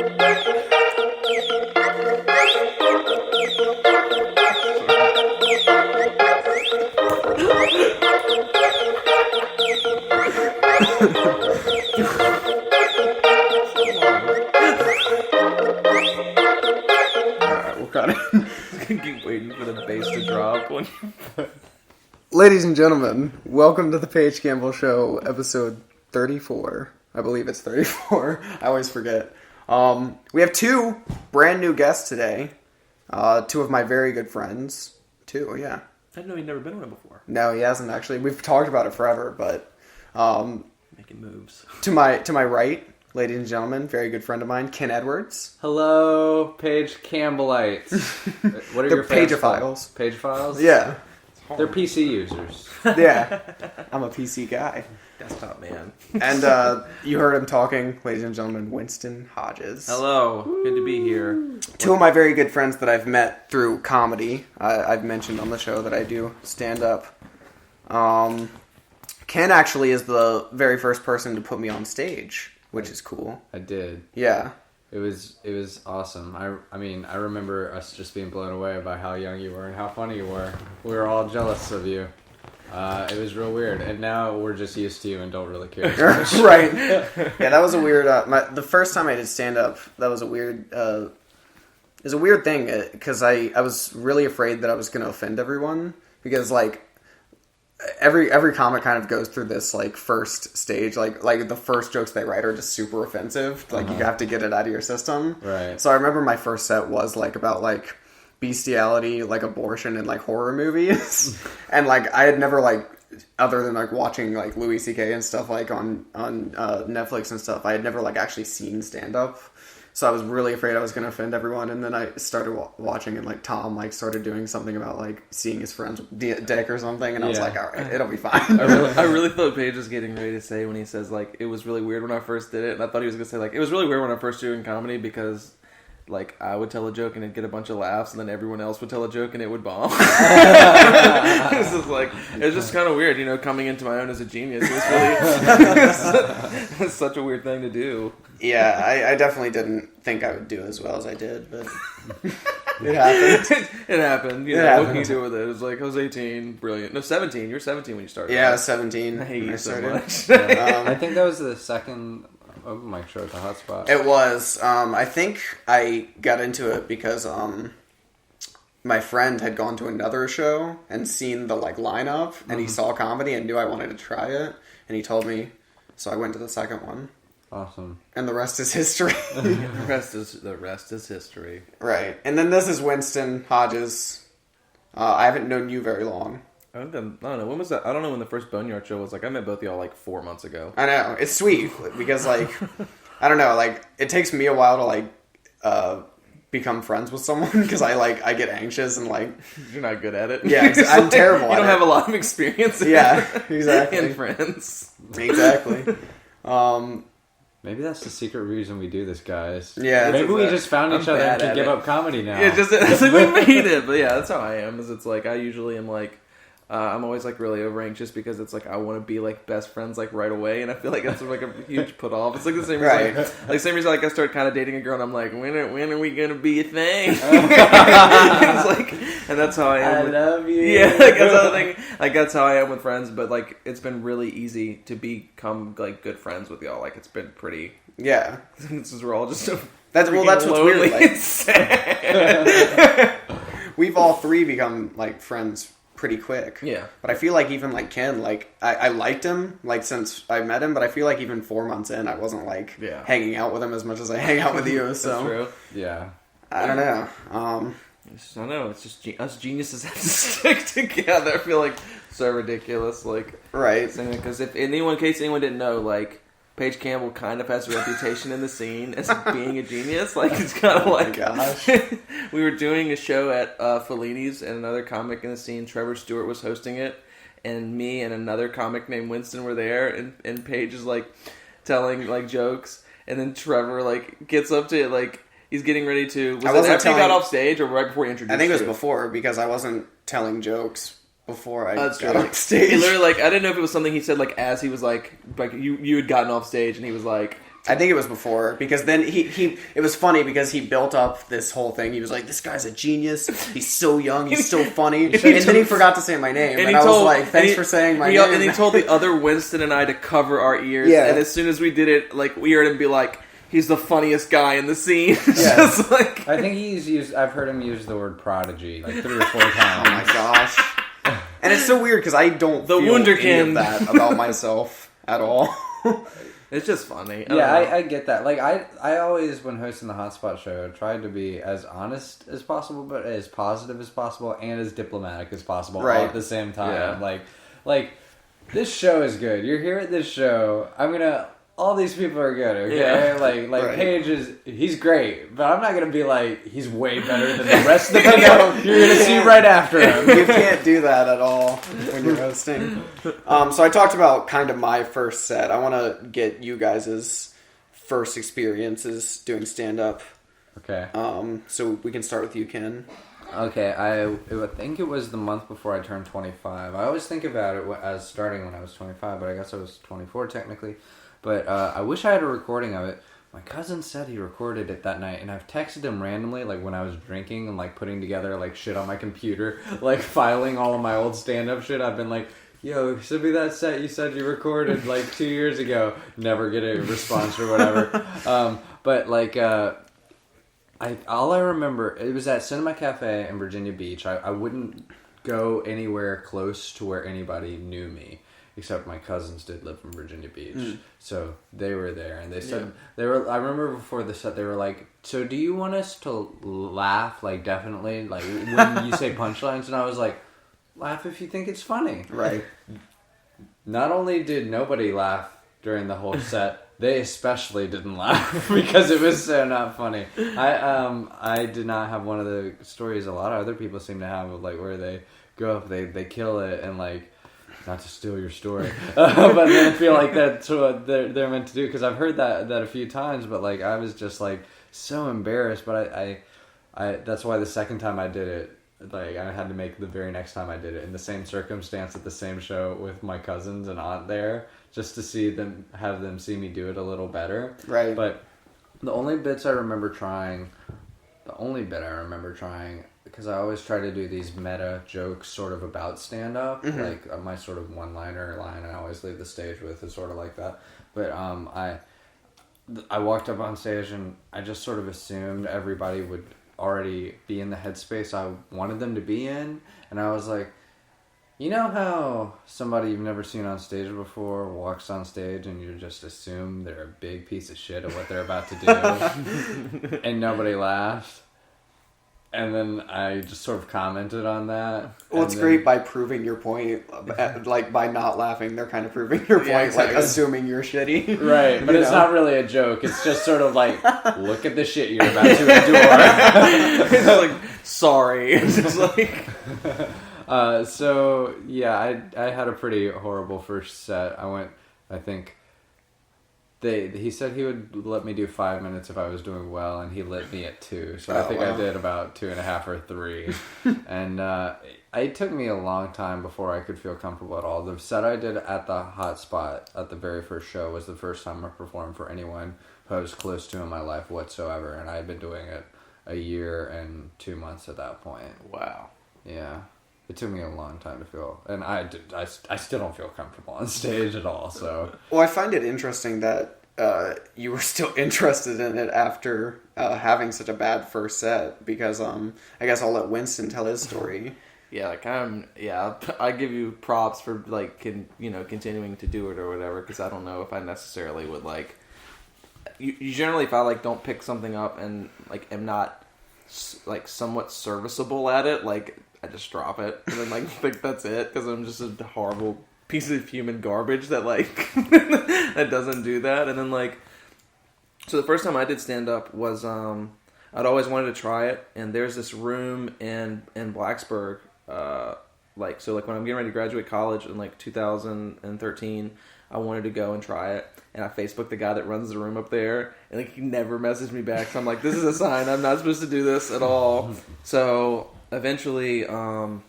Keep waiting for the bass to drop. Ladies and gentlemen, welcome to the Paige Campbell Show, episode 34. I believe it's 34. I always forget. We have two brand new guests today. Two of my very good friends. Two, yeah. I didn't know he'd never been on it before. No, he hasn't actually. We've talked about it forever, but making moves. To my right, ladies and gentlemen, very good friend of mine, Kenn Edwards. Hello, Paige Campbellites. What are They're your fans Paige-ophiles. Paige-ophiles? Yeah. They're PC users. Yeah. I'm a PC guy. Desktop man. And you heard him talking, ladies and gentlemen, Winston Hodges. Hello. Good to be here. Two of my very good friends that I've met through comedy. I've mentioned on the show that I do stand-up. Kenn actually is the very first person to put me on stage, which is cool. I did. Yeah. It was awesome. I mean, I remember us just being blown away by how young you were and how funny you were. We were all jealous of you. It was real weird, and now we're just used to you and don't really care. Right. Yeah, that was a weird. The first time I did stand-up, that was a weird. It was a weird thing because I was really afraid that I was going to offend everyone because like. Every comic kind of goes through this like first stage, like the first jokes they write are just super offensive. Like you have to get it out of your system. Right. So I remember my first set was like about like bestiality, like abortion, and like horror movies, and like I had never like other than like watching like Louis C.K. and stuff like on Netflix and stuff, I had never like actually seen stand up. So I was really afraid I was going to offend everyone, and then I started watching, and like Tom like started doing something about like seeing his friend's dick or something, and I was like, all right, it'll be fine. I really thought Paige was getting ready to say when he says like it was really weird when I first did it, and I thought he was going to say like it was really weird when I first doing comedy because like I would tell a joke and it'd get a bunch of laughs, and then everyone else would tell a joke and it would bomb. It's just like it was just kind of weird, you know, coming into my own as a genius. It was really it's such a weird thing to do. Yeah, I definitely didn't think I would do as well as I did, but it happened. It happened. You know, what can you do with it? It was like, I was 18, brilliant. No, 17. You were 17 when you started. Yeah, I was 17. I hate you so much. I think that was the second open mic show at the Hotspot. It was. I think I got into it because my friend had gone to another show and seen the like lineup, and he saw comedy and knew I wanted to try it, and he told me, so I went to the second one. Awesome. And the rest is history. The rest is history. Right. And then this is Winston Hodges. I haven't known you very long. I don't know. When was that? I don't know when the first Boneyard show was. Like, I met both of y'all like 4 months ago. I know. It's sweet because like, I don't know, like it takes me a while to like become friends with someone because I get anxious and like... You're not good at it. Yeah, I'm like, terrible at it. You don't have a lot of experience exactly. in friends. Exactly. Maybe that's the secret reason we do this, guys. Yeah. Maybe we just found each other and to can give up comedy now. Yeah, it's like we made it. But yeah, that's how I am. Is it's like I usually am like I'm always like really over anxious because it's like I want to be like best friends like right away, and I feel like that's like a huge put off. It's like the same reason like same reason like I started kind of dating a girl, and I'm like when are we gonna be a thing? It's like, and that's how I am. I love you. Yeah, like that's the thing. Like that's how I am with friends. But like it's been really easy to become like good friends with y'all. Like it's been pretty. Yeah. Since we're all just so that's what's lonely. Weird. Like, we've all three become like friends pretty quick. Yeah. But I feel like even like Kenn, like I liked him like since I met him, but I feel like even 4 months in I wasn't like hanging out with him as much as I hang out with you. So that's true. Yeah. I don't know. I don't know. It's just us geniuses have to stick together. I feel like so ridiculous. Like right. Because in case anyone didn't know, like Paige Campbell kind of has a reputation in the scene as being a genius. Like it's kind of like gosh. We were doing a show at Fellini's, and another comic in the scene, Trevor Stewart, was hosting it, and me and another comic named Winston were there, and Paige is like telling like jokes, and then Trevor like gets up to it like. He's getting ready to... Was it after he got off stage or right before he introduced you? I think it was before, because I wasn't telling jokes before I got true. off stage. He literally, like, I didn't know if it was something he said, like, as he was, like you had gotten off stage, and he was like, I think it was before, because then it was funny because he built up this whole thing. He was like, this guy's a genius. He's so young. He's so funny. And then he forgot to say my name. And I was like, thanks for saying my name. And he told the other Winston and I to cover our ears. Yeah. And as soon as we did it, like, we heard him be like, he's the funniest guy in the scene. Yeah. Just like... I think I've heard him use the word prodigy like 3 or 4 times. Oh my gosh. And it's so weird because I don't feel Wunderkind. any of that about myself at all. It's just funny. I get that. Like, I always, when hosting the Hotspot show, tried to be as honest as possible, but as positive as possible, and as diplomatic as possible all at the same time. Yeah. Like, this show is good. You're here at this show. All these people are good, okay? Yeah. Like Right. Paige he's great, but I'm not going to be like, he's way better than the rest of the people you're going to see right after him. You can't do that at all when you're hosting. So I talked about kind of my first set. I want to get you guys' first experiences doing stand-up. Okay. So we can start with you, Ken. Okay, I think it was the month before I turned 25. I always think about it as starting when I was 25, but I guess I was 24 technically. But I wish I had a recording of it. My cousin said he recorded it that night, and I've texted him randomly, like when I was drinking and like putting together like shit on my computer, like filing all of my old stand-up shit. I've been like, yo, send me that set you said you recorded like 2 years ago. Never get a response or whatever. But like, all I remember, it was at Cinema Cafe in Virginia Beach. I wouldn't go anywhere close to where anybody knew me. Except my cousins did live in Virginia Beach. So they were there, and they said, I remember before the set, they were like, so do you want us to laugh, like, definitely, like, when you say punchlines? And I was like, laugh if you think it's funny. Right. Not only did nobody laugh during the whole set, they especially didn't laugh because it was so not funny. I did not have one of the stories a lot of other people seem to have, like, where they go up, they kill it, and, like, not to steal your story, but then I feel like that's what they're meant to do, because I've heard that a few times, but like I was just like so embarrassed. But I that's why the second time I did it, like I had to make the very next time I did it in the same circumstance at the same show with my cousins and aunt there, just to have them see me do it a little better. Right. But the only bit I remember trying, because I always try to do these meta jokes sort of about stand-up, like my sort of one-liner line I always leave the stage with is sort of like that. But I walked up on stage and I just sort of assumed everybody would already be in the headspace I wanted them to be in, and I was like, you know how somebody you've never seen on stage before walks on stage and you just assume they're a big piece of shit at what they're about to do, and nobody laughs? And then I just sort of commented on that. Well, it's great by proving your point. Like, by not laughing, they're kind of proving your point, exactly. Like, assuming you're shitty. Right, but it's not really a joke. It's just sort of like, look at the shit you're about to endure. It's like, sorry. It's just like... So, yeah, I had a pretty horrible first set. I think... He said he would let me do 5 minutes if I was doing well, and he let me at 2. So I think I did about 2.5 or 3. And it took me a long time before I could feel comfortable at all. The set I did at the Hotspot at the very first show was the first time I performed for anyone who I was close to in my life whatsoever, and I had been doing it a year and 2 months at that point. Wow. Yeah. It took me a long time to feel, and I still don't feel comfortable on stage at all. So, well, I find it interesting that you were still interested in it after having such a bad first set, because I guess I'll let Winston tell his story. Yeah, I give you props for like continuing to do it or whatever, because I don't know if I necessarily would like. You generally, if I like don't pick something up and like am not like somewhat serviceable at it, like. I just drop it and then like think that's it, because I'm just a horrible piece of human garbage that like that doesn't do that. And then like, so the first time I did stand up was I'd always wanted to try it, and there's this room in Blacksburg, like when I'm getting ready to graduate college in like 2013, I wanted to go and try it, and I Facebooked the guy that runs the room up there, and like he never messaged me back. So I'm like, this is a sign I'm not supposed to do this at all. So eventually, in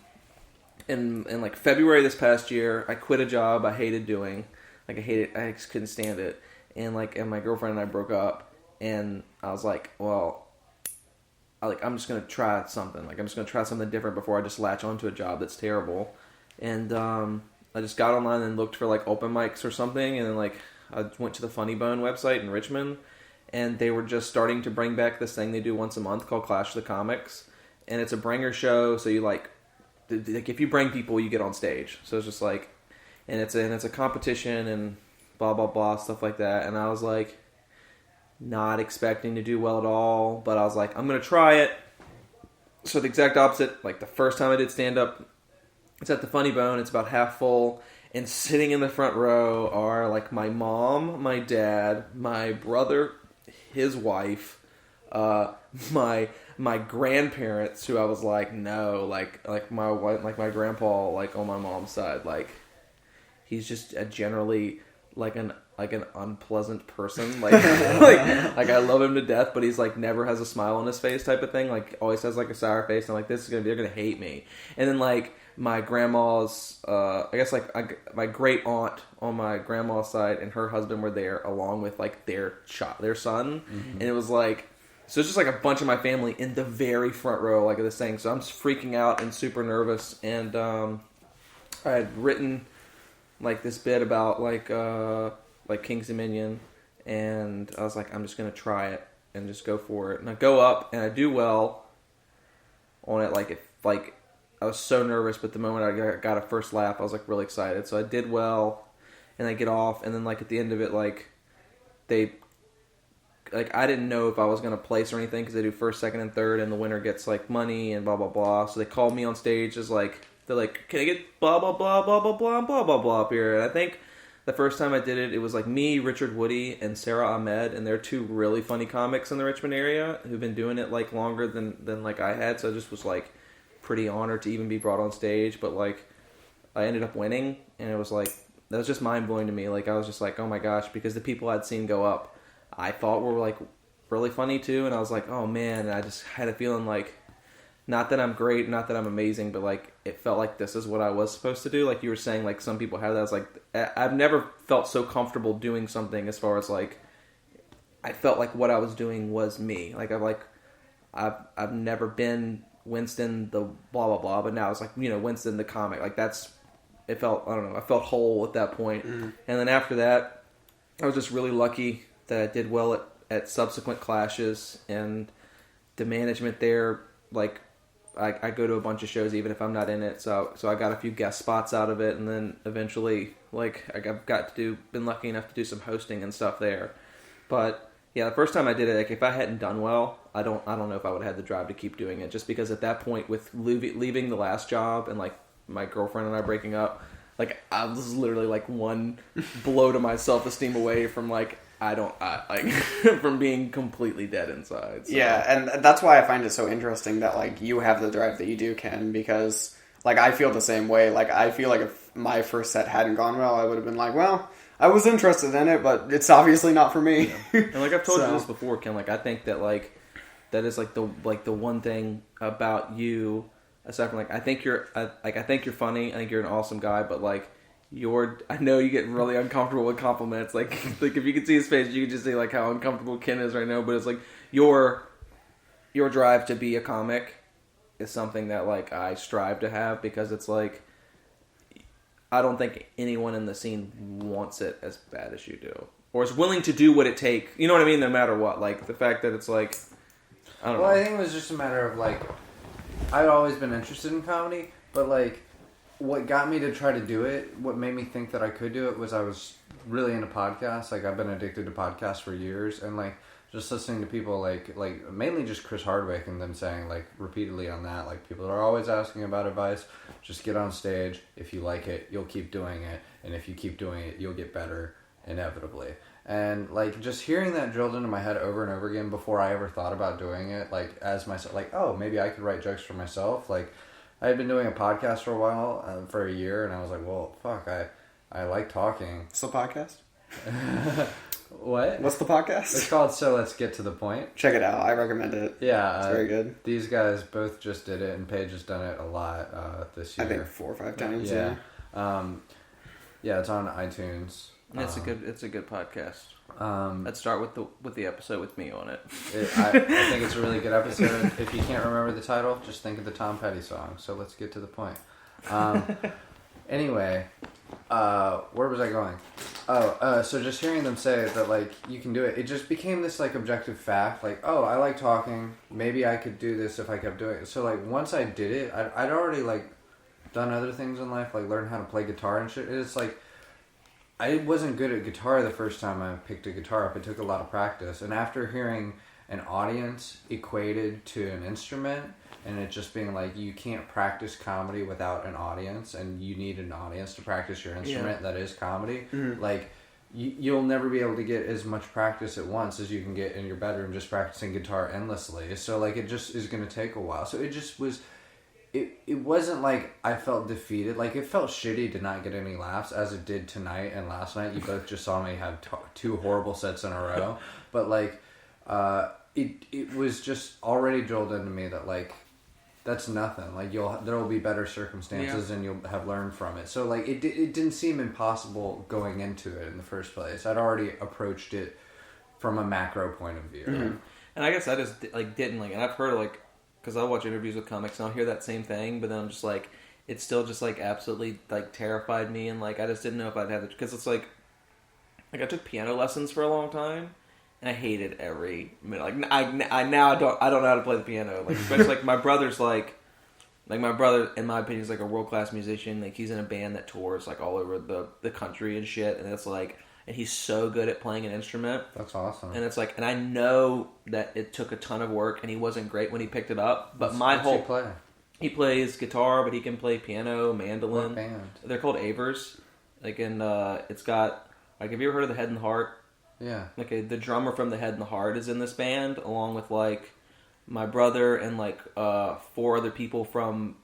like February this past year, I quit a job I hated doing. Like I just couldn't stand it. and my girlfriend and I broke up, and I was like, well, I'm just gonna try something. Like I'm just gonna try something different before I just latch onto a job that's terrible. And I just got online and looked for like open mics or something, and then like I went to the Funny Bone website in Richmond, and they were just starting to bring back this thing they do once a month called Clash of the Comics, and it's a bringer show. So you like if you bring people, you get on stage. So it's just like, and it's a competition and blah blah blah stuff like that. And I was like, not expecting to do well at all, but I was like, I'm gonna try it. So the exact opposite. Like the first time I did stand up, it's at the Funny Bone. It's about half full. And sitting in the front row are like my mom, my dad, my brother, his wife, my grandparents, who I was like, no, like my wife, like my grandpa, like on my mom's side, like he's just a generally like an unpleasant person, like like I love him to death, but he's like never has a smile on his face type of thing, like always has like a sour face. And I'm like, they're gonna hate me. And then like my grandma's, I guess like my great aunt on my grandma's side and her husband were there along with like their son, mm-hmm. And it was like, so it's just like a bunch of my family in the very front row, like of this thing. So I'm just freaking out and super nervous, and I had written like this bit about like King's Dominion, and I was like, I'm just gonna try it and just go for it. And I go up and I do well on it, like I was so nervous, but the moment I got a first laugh, I was like really excited. So I did well, and I get off, and then like at the end of it, like I didn't know if I was gonna place or anything because they do first, second, and third, and the winner gets like money and blah blah blah. So they called me on stage as like, they're like, can I get blah blah blah blah blah blah blah blah blah up here? And I think the first time I did it, it was like me, Richard Woody, and Sarah Ahmed, and they're two really funny comics in the Richmond area who've been doing it like longer than like I had. So I just was like pretty honored to even be brought on stage, but like I ended up winning, and it was like, that was just mind blowing to me. Like I was just like, oh my gosh, because the people I'd seen go up I thought were like really funny too, and I was like, oh man, and I just had a feeling like, not that I'm great, not that I'm amazing, but like it felt like this is what I was supposed to do. Like you were saying, like some people have that. I was like, I've never felt so comfortable doing something as far as like, I felt like what I was doing was me. Like I've never been Winston the blah blah blah, but now it's like, Winston the comic. Like it felt, I don't know, I felt whole at that point. Mm-hmm. And then after that, I was just really lucky that I did well at subsequent clashes, and the management there, like I go to a bunch of shows even if I'm not in it, so I got a few guest spots out of it, and then eventually like I've been lucky enough to do some hosting and stuff there. But yeah, the first time I did it, like if I hadn't done well, I don't know if I would have had the drive to keep doing it, just because at that point with leaving the last job and like my girlfriend and I breaking up, like I was literally like one blow to my self-esteem away from like from being completely dead inside. So. Yeah, and that's why I find it so interesting that like you have the drive that you do, Ken, because like I feel the same way. Like I feel like if my first set hadn't gone well, I would have been like, well, I was interested in it, but it's obviously not for me. Yeah. And like I've told you this before, Ken, like I think that like that is like the one thing about you, aside from like I think you're funny, I think you're an awesome guy, but like I know you get really uncomfortable with compliments. Like if you could see his face, you could just see like how uncomfortable Ken is right now. But it's like your drive to be a comic is something that like I strive to have, because it's like I don't think anyone in the scene wants it as bad as you do, or is willing to do what it takes. You know what I mean? No matter what. Like the fact that it's like, I don't know. Well, I think it was just a matter of like, I'd always been interested in comedy, but like, what got me to try to do it, what made me think that I could do it, was I was really into podcasts. Like, I've been addicted to podcasts for years, and like, just listening to people like mainly just Chris Hardwick, and them saying like repeatedly on that, like people are always asking about advice. Just get on stage. If you like it, you'll keep doing it, and if you keep doing it, you'll get better inevitably. And like just hearing that drilled into my head over and over again before I ever thought about doing it, like as myself, like, oh, maybe I could write jokes for myself. Like I had been doing a podcast for a while, for a year, and I was like, well, fuck, I like talking. What's the podcast? What? What's the podcast? It's called So Let's Get to the Point. Check it out. I recommend it. Yeah. It's very good. These guys both just did it, and Paige has done it a lot this year. I think 4 or 5 times, yeah. Yeah, it's on iTunes. It's a good podcast. Let's start with the episode with me on it. I think it's a really good episode. If you can't remember the title, just think of the Tom Petty song. So let's get to the point. Anyway, where was I going? So just hearing them say that, like, you can do it, it just became this, like, objective fact. Like, oh, I like talking. Maybe I could do this if I kept doing it. So, like, once I did it, I'd already, like, done other things in life, like learned how to play guitar and shit. It's like, I wasn't good at guitar the first time I picked a guitar up. It took a lot of practice. And after hearing an audience equated to an instrument, and it just being like, you can't practice comedy without an audience, and you need an audience to practice your instrument that is comedy. Mm-hmm. Like, you'll never be able to get as much practice at once as you can get in your bedroom just practicing guitar endlessly. So, like, it just is going to take a while. So it just was... It wasn't like I felt defeated. Like, it felt shitty to not get any laughs, as it did tonight and last night. You both just saw me have two horrible sets in a row. But, like, it was just already drilled into me that, like, that's nothing. Like, there will be better circumstances, and you'll have learned from it. So, like, it didn't seem impossible going into it in the first place. I'd already approached it from a macro point of view. Mm-hmm. And I guess I just, like, didn't, like, and I've heard, like, because I'll watch interviews with comics and I'll hear that same thing, but then I'm just like, it still just, like, absolutely, like, terrified me, and, like, I just didn't know if I'd have it, because it's like I took piano lessons for a long time, and I hated every minute. Like, I now don't know how to play the piano. Like, especially, like, my brother's, like, my brother, in my opinion, is, like, a world-class musician. Like, he's in a band that tours, like, all over the country and shit, and it's, like, and he's so good at playing an instrument. That's awesome. And it's like, and I know that it took a ton of work, and he wasn't great when he picked it up. But what's he play? He plays guitar, but he can play piano, mandolin. What band? They're called Avers. Like, and it's got, like, have you ever heard of the Head and the Heart? Yeah. Like, the drummer from the Head and the Heart is in this band, along with, like, my brother and, like, 4 other people from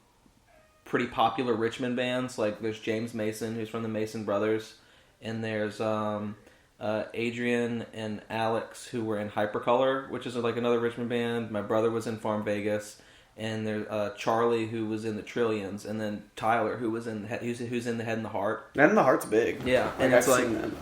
pretty popular Richmond bands. Like, there's James Mason, who's from the Mason Brothers. And there's Adrian and Alex, who were in Hypercolor, which is, like, another Richmond band. My brother was in Farm Vegas. And there's Charlie, who was in the Trillions. And then Tyler, who's in the Head and the Heart. Head and the Heart's big. Yeah. And it's I've like, seen them.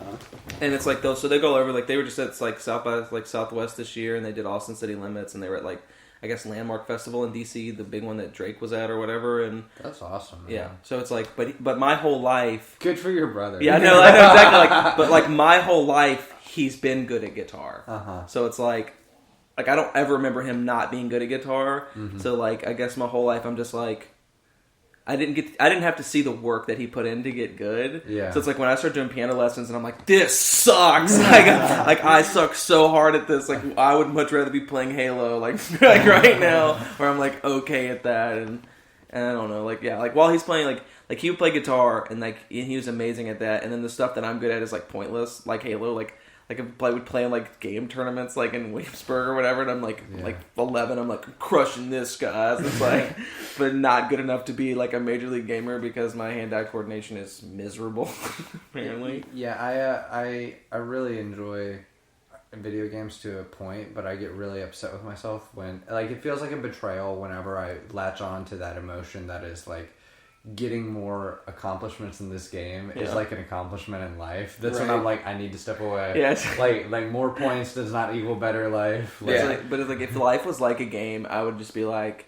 And it's like those, so they go over, like, they were just at, like, South by, like, Southwest this year, and they did Austin City Limits, and they were at, like, I guess Landmark Festival in DC, the big one that Drake was at or whatever, and that's awesome. Man. Yeah, so it's like, but my whole life, good for your brother. Yeah, I know exactly. Like, but, like, my whole life, he's been good at guitar. So it's like I don't ever remember him not being good at guitar. Mm-hmm. So, like, I guess my whole life I'm just like, I didn't have to see the work that he put in to get good. Yeah. So it's like when I start doing piano lessons and I'm like, this sucks. like I suck so hard at this. Like, I would much rather be playing Halo like right now, where I'm like okay at that, and I don't know, like, yeah, like while he's playing, like he would play guitar and like he was amazing at that, and then the stuff that I'm good at is like pointless, like Halo, like I would play in, like, game tournaments, like, in Williamsburg or whatever, and I'm, like, 11, I'm, like, crushing this, guys. It's, like, but not good enough to be, like, a major league gamer because my hand-eye coordination is miserable, apparently. Yeah, I really enjoy video games to a point, but I get really upset with myself when, like, it feels like a betrayal whenever I latch on to that emotion that is, like, getting more accomplishments in this game is like an accomplishment in life. That's when I'm like, I need to step away. Yeah, like more points does not equal better life. Like, yeah, but it's like if life was like a game, I would just be like,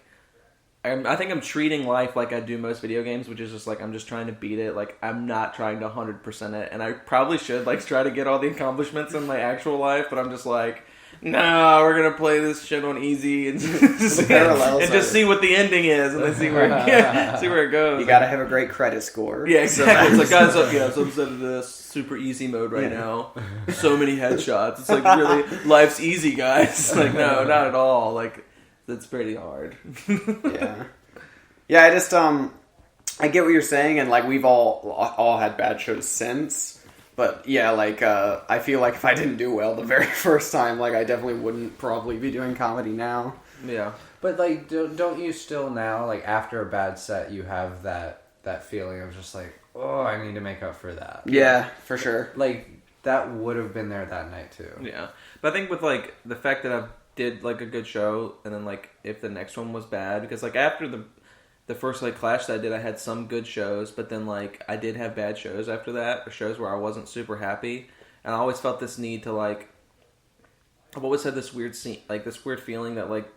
I think I'm treating life like I do most video games, which is just like I'm just trying to beat it. Like, I'm not trying to 100% it, and I probably should like try to get all the accomplishments in my actual life, but I'm just like, no, we're gonna play this shit on easy and just see what the ending is, and then see where it goes. You gotta have a great credit score. Yeah, exactly. It's like, guys, so I'm set to this super easy mode right now. So many headshots. It's like, really, life's easy, guys. Like, no, not at all. Like, that's pretty hard. Yeah. I just I get what you're saying, and like we've all had bad shows since. But yeah, like, I feel like if I didn't do well the very first time, like, I definitely wouldn't probably be doing comedy now. Yeah. But, like, don't you still now, like, after a bad set, you have that feeling of just like, oh, I need to make up for that. Yeah, for sure. Like, that would have been there that night, too. Yeah. But I think with, like, the fact that I did, like, a good show, and then, like, if the next one was bad, because, like, after the first like Clash that I did, I had some good shows, but then like I did have bad shows after that, or shows where I wasn't super happy, and I always felt this need to like. I've always had this weird scene, like this weird feeling that like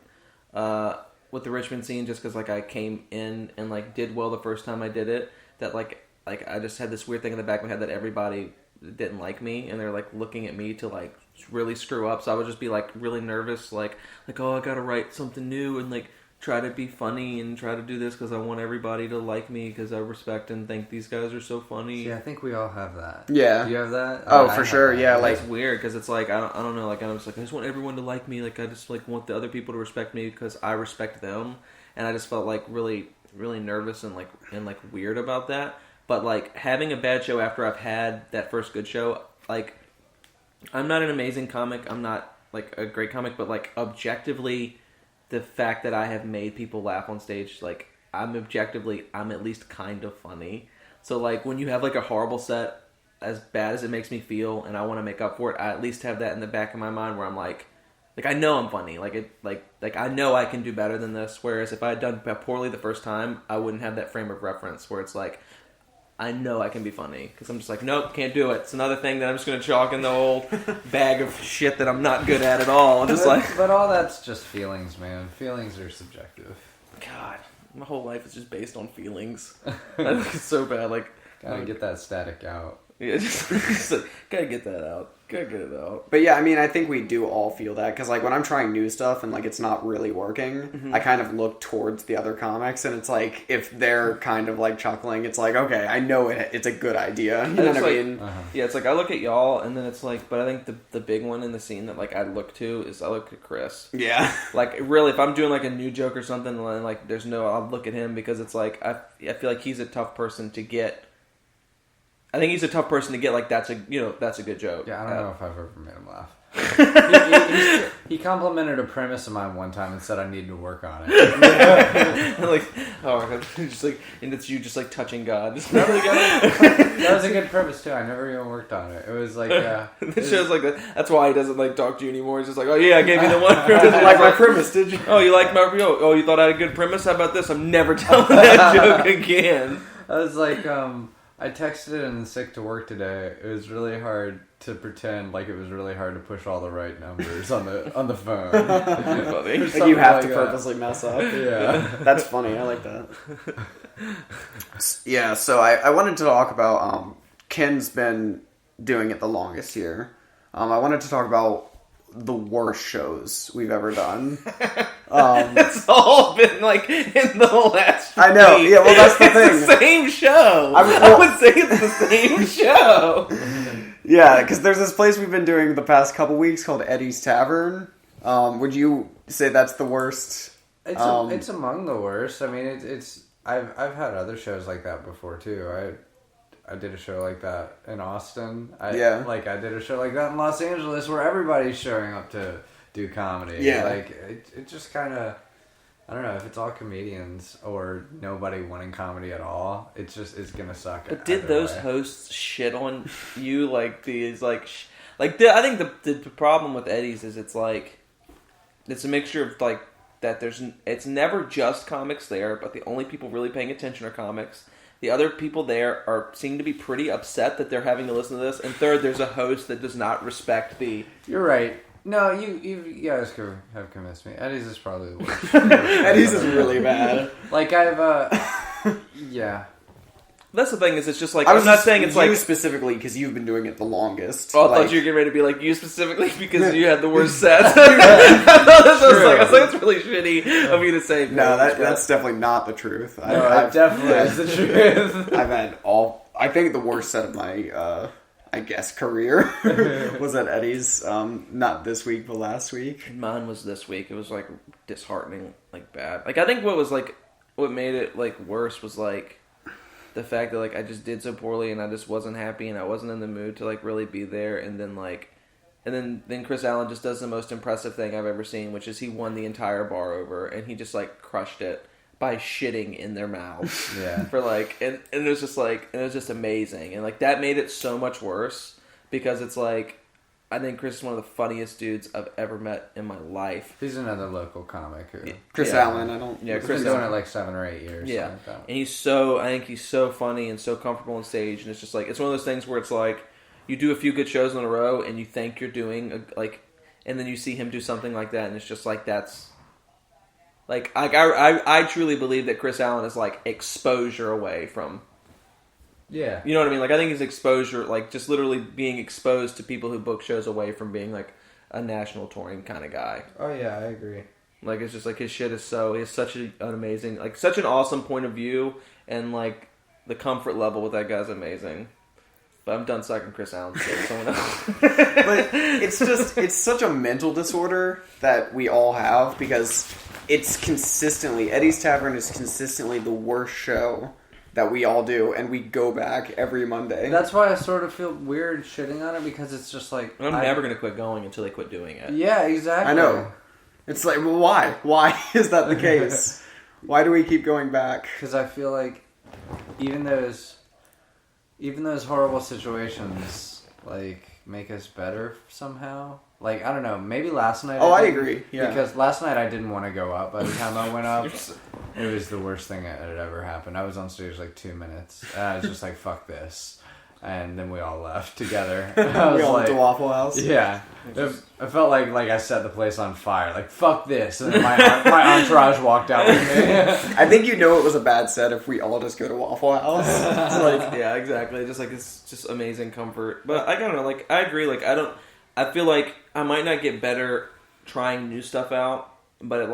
with the Richmond scene, just because like I came in and like did well the first time I did it, that like I just had this weird thing in the back of my head that everybody didn't like me, and they're like looking at me to like really screw up. So I would just be like really nervous, like oh, I gotta write something new and like try to be funny and try to do this because I want everybody to like me because I respect and think these guys are so funny. Yeah, I think we all have that. Yeah. Do you have that? Oh, for sure. Yeah, like it's weird because it's like I don't know. Like I was like I just want everyone to like me. Like I just like want the other people to respect me because I respect them. And I just felt like really nervous and like weird about that. But like having a bad show after I've had that first good show, like I'm not an amazing comic. I'm not like a great comic, but like objectively, the fact that I have made people laugh on stage, like I'm at least kind of funny. So like when you have like a horrible set, as bad as it makes me feel, and I want to make up for it, I at least have that in the back of my mind where I'm like I know I'm funny. Like I know I can do better than this. Whereas if I had done poorly the first time, I wouldn't have that frame of reference where it's like I know I can be funny because I'm just like nope, can't do it. It's another thing that I'm just gonna chalk in the old bag of shit that I'm not good at all. Just but all that's just feelings, man. Feelings are subjective. God, my whole life is just based on feelings. I think it's so bad. Like gotta get that static out. Yeah, just like, gotta get that out. Gotta get it out. But yeah, I mean, I think we do all feel that because like when I'm trying new stuff and like it's not really working, I kind of look towards the other comics and it's like if they're kind of like chuckling, it's like okay, I know it's a good idea. You know what I mean? Yeah, it's like I look at y'all and then it's like, but I think the big one in the scene that like I look to is I look at Chris. Yeah. Like really, if I'm doing like a new joke or something, and like there's no, I'll look at him because it's like I feel like he's a tough person to get. I think he's a tough person to get. Like that's a good joke. Yeah, I don't know if I've ever made him laugh. he complimented a premise of mine one time and said I needed to work on it. Like, oh, just like, and it's you just like touching God. That was a good premise too. I never even worked on it. It was like it shows like that. That's why he doesn't like talk to you anymore. He's just like, oh yeah, I gave you the one premise. Like my premise, did you? Oh, you like my oh, you thought I had a good premise? How about this? I'm never telling that joke again. I was like, I texted in sick to work today. It was really hard to pretend like it was really hard to push all the right numbers on the phone. Like you have to purposely mess up. Yeah. That's funny. I like that. Yeah, so I wanted to talk about Kenn's been doing it the longest here. I wanted to talk about the worst shows we've ever done. It's all been like in the last I know, week. yeah, well that's the thing. It's the same show. I would say it's the same show. Yeah, because there's this place we've been doing the past couple weeks called Eddie's Tavern. Would you say that's the worst? It's among the worst. I mean, it's I've had other shows like that before too. I did a show like that in Austin. I did a show like that in Los Angeles where everybody's showing up to do comedy. Yeah. Like, it just kind of, I don't know, if it's all comedians or nobody wanting comedy at all, it's going to suck. But did those hosts shit on you? Like, these, I think the problem with Eddie's is it's like, it's a mixture of, like, that it's never just comics there, but the only people really paying attention are comics. The other people there seem to be pretty upset that they're having to listen to this. And third, there's a host that does not respect the... You're right. No, you guys have convinced me. Eddie's is probably the worst. Eddie's is really bad. Like, yeah. That's the thing, is it's just like... I'm not saying it's like... You specifically, because you've been doing it the longest. Oh, I thought you were getting ready to be like, you specifically because you had the worst sets. I was like, that's really shitty of you to say. No, that's definitely not the truth. It definitely is the truth. I've had I think the worst set of my, I guess, career was at Eddie's. Not this week, but last week. Mine was this week. It was, like, disheartening, like, bad. Like, I think what made it, like, worse was, like, the fact that, like, I just did so poorly and I just wasn't happy and I wasn't in the mood to, like, really be there. And then, like, then Chris Allen just does the most impressive thing I've ever seen, which is he won the entire bar over and he just, like, crushed it by shitting in their mouths. Yeah. For, like, and it was just, like, it was just amazing. And, like, that made it so much worse because it's, like, I think Chris is one of the funniest dudes I've ever met in my life. He's another local comic who... Chris Allen, I don't... Yeah, Chris been doing it like 7 or 8 years. Yeah. Like that. And I think he's so funny and so comfortable on stage, and it's just like, it's one of those things where it's like, you do a few good shows in a row, and you think you're doing, and then you see him do something like that, and it's just like, that's... Like, I truly believe that Chris Allen is, like, exposure away from... Yeah. You know what I mean? Like, I think his exposure, like, just literally being exposed to people who book shows away from being, like, a national touring kind of guy. Oh, yeah, I agree. Like, it's just, like, his shit is so... He has such an amazing... Like, such an awesome point of view, and, like, the comfort level with that guy's amazing. But I'm done sucking Chris Allen. So someone else. But it's such a mental disorder that we all have, because it's consistently... Eddie's Tavern is consistently the worst show that we all do, and we go back every Monday. That's why I sort of feel weird shitting on it, because it's just like... I'm never going to quit going until they quit doing it. Yeah, exactly. I know. It's like, well, why? Why is that the case? Why do we keep going back? Because I feel like even those horrible situations, like, make us better somehow. Like, I don't know, maybe last night... I agree, yeah. Because last night I didn't want to go up by the time I went up. It was the worst thing that had ever happened. I was on stage like 2 minutes, and I was just like, fuck this. And then we all left together. I was we all went like, to Waffle House? Yeah. I felt like I set the place on fire. Like, fuck this. And then my entourage walked out with me. I think you know it was a bad set if we all just go to Waffle House. It's like, yeah, exactly. Just like, it's just amazing comfort. But I don't know, like, I agree. Like, I feel like I might not get better trying new stuff out, but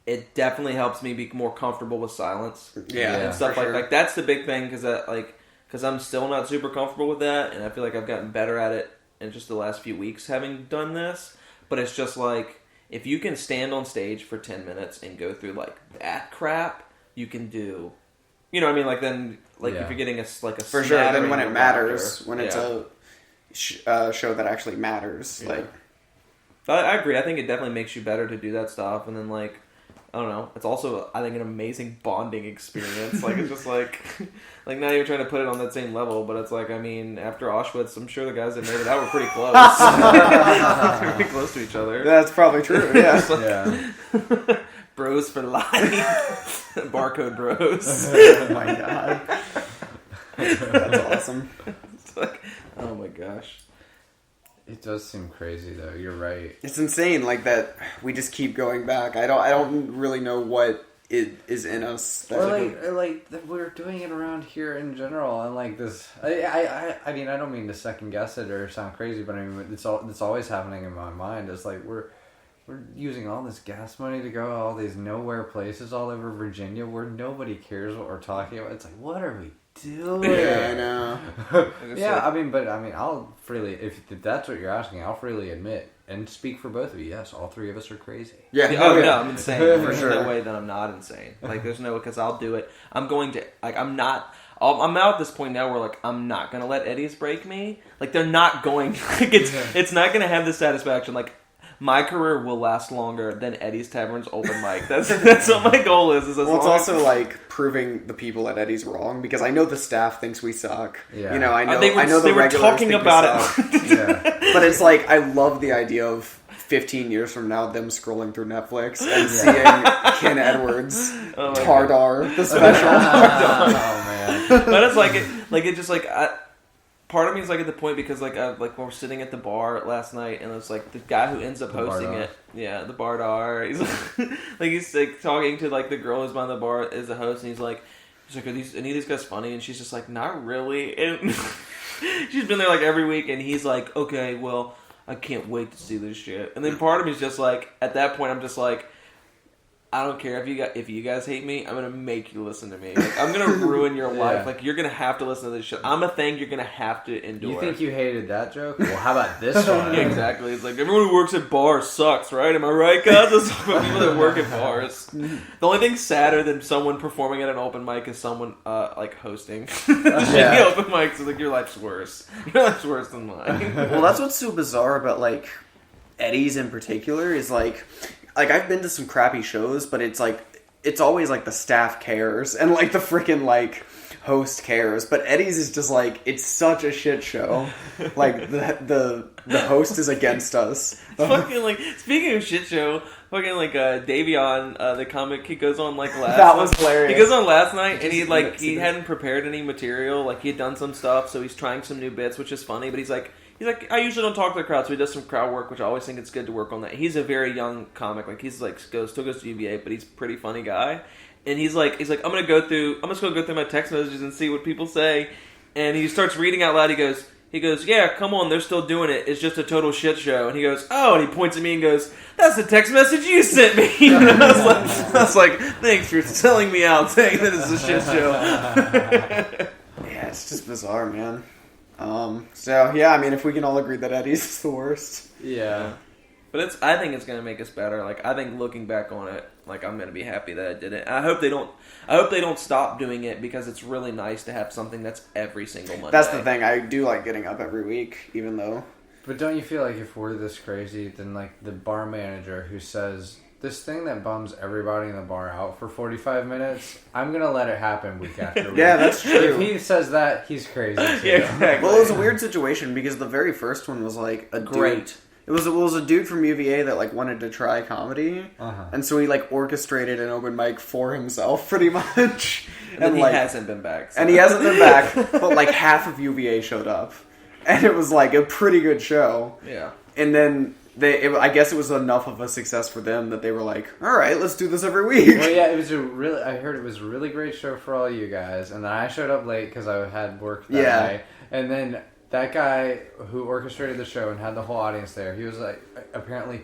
it definitely helps me be more comfortable with silence. Yeah, and stuff for sure. like that's the big thing, because I'm still not super comfortable with that, and I feel like I've gotten better at it in just the last few weeks having done this. But it's just like, if you can stand on stage for 10 minutes and go through like that crap, you can do, you know what I mean? Like then, like if you're getting a for sure. Then when it matters, when it's a show that actually matters, like. I agree. I think it definitely makes you better to do that stuff, and then like, I don't know. It's also, I think, an amazing bonding experience. Like, it's just like not even trying to put it on that same level, but it's like, I mean, after Auschwitz, I'm sure the guys that made it out were pretty close. Pretty close to each other. That's probably true. Yeah. Yeah. Bros for life. Barcode bros. Oh my god. That's awesome. It's like, oh my gosh. It does seem crazy, though. You're right. It's insane, like that. We just keep going back. I don't really know what it is in us. Or like we're doing it around here in general, and like this. I mean, I don't mean to second guess it or sound crazy, but I mean, it's always happening in my mind. It's like we're using all this gas money to go all these nowhere places all over Virginia where nobody cares what we're talking about. It's like, what are we doing? Yeah, I know. Yeah, I'll freely, if that's what you're asking, I'll freely admit and speak for both of you. Yes, all three of us are crazy. Yeah. No, I'm insane. For sure. There's no way that I'm not insane. Like, there's no, because I'll do it. I'm going to, like, I'm now at this point now where, like, I'm not going to let Eddie's break me. Like, they're not going, like, it's not going to have the satisfaction. Like, my career will last longer than Eddie's Tavern's open mic. That's what my goal is. Well, it's also like proving the people at Eddie's wrong, because I know the staff thinks we suck. Yeah. You know, I know the regulars talking think about it. Yeah. But it's like, I love the idea of 15 years from now them scrolling through Netflix and seeing Kenn Edwards, Tardar, the special. Oh man. But it's part of me is like at the point, because like when we're sitting at the bar last night, and it's like the guy who ends up hosting it, the Bardar, he's like talking to like the girl who's behind the bar as the host, and he's like, are any of these guys funny? And she's just like, not really. And she's been there like every week, and he's like, okay, well, I can't wait to see this shit. And then part of me is just like, at that point, I'm just like, I don't care if you guys hate me, I'm gonna make you listen to me. Like, I'm gonna ruin your life. Like, you're gonna have to listen to this shit. I'm a thing you're gonna have to endure. You think you hated that joke? Well, how about this one? Yeah, exactly. It's like, everyone who works at bars sucks, right? Am I right, guys? That's what people that work at bars. The only thing sadder than someone performing at an open mic is someone like hosting shitty open mics. It's like, your life's worse. Your life's worse than mine. Well, that's what's so bizarre about like Eddie's in particular is like I've been to some crappy shows, but it's like it's always like the staff cares and like the freaking like host cares, but Eddie's is just like, it's such a shit show. Like the host is against us. Fucking like, speaking of shit show, fucking like Davion, the comic, he goes on like last. That was hilarious. He goes on last night and he hadn't prepared any material. Like he had done some stuff, so he's trying some new bits, which is funny. But he's like, I usually don't talk to the crowd, so he does some crowd work, which I always think it's good to work on that. He's a very young comic, like he's like still goes to UVA, but he's a pretty funny guy. And he's like, I'm just gonna go through my text messages and see what people say. And he starts reading out loud. He goes, yeah, come on, they're still doing it. It's just a total shit show. And he goes, oh, and he points at me and goes, that's the text message you sent me. And I was like, thanks for selling me out, saying that it's a shit show. Yeah, it's just bizarre, man. So yeah, I mean, if we can all agree that Eddie's is the worst. Yeah. But I think it's going to make us better. Like, I think looking back on it, like, I'm going to be happy that I did it. I hope they don't stop doing it, because it's really nice to have something that's every single Monday. That's the thing. I do like getting up every week, even though. But don't you feel like if we're this crazy, then like the bar manager who says this thing that bums everybody in the bar out for 45 minutes, I'm going to let it happen week after week. Yeah, that's true. If he says that, he's crazy too. Yeah, exactly. Well, it was a weird situation, because the very first one was like a Great. dude. It was a dude from UVA that like wanted to try comedy, and so he like orchestrated an open mic for himself, pretty much. And he like, hasn't been back. So. And he hasn't been back, but like half of UVA showed up, and it was like a pretty good show. Yeah. And then I guess it was enough of a success for them that they were like, all right, let's do this every week. Well, yeah, I heard it was a really great show for all you guys, and then I showed up late because I had work that day, and then that guy who orchestrated the show and had the whole audience there, he was like, apparently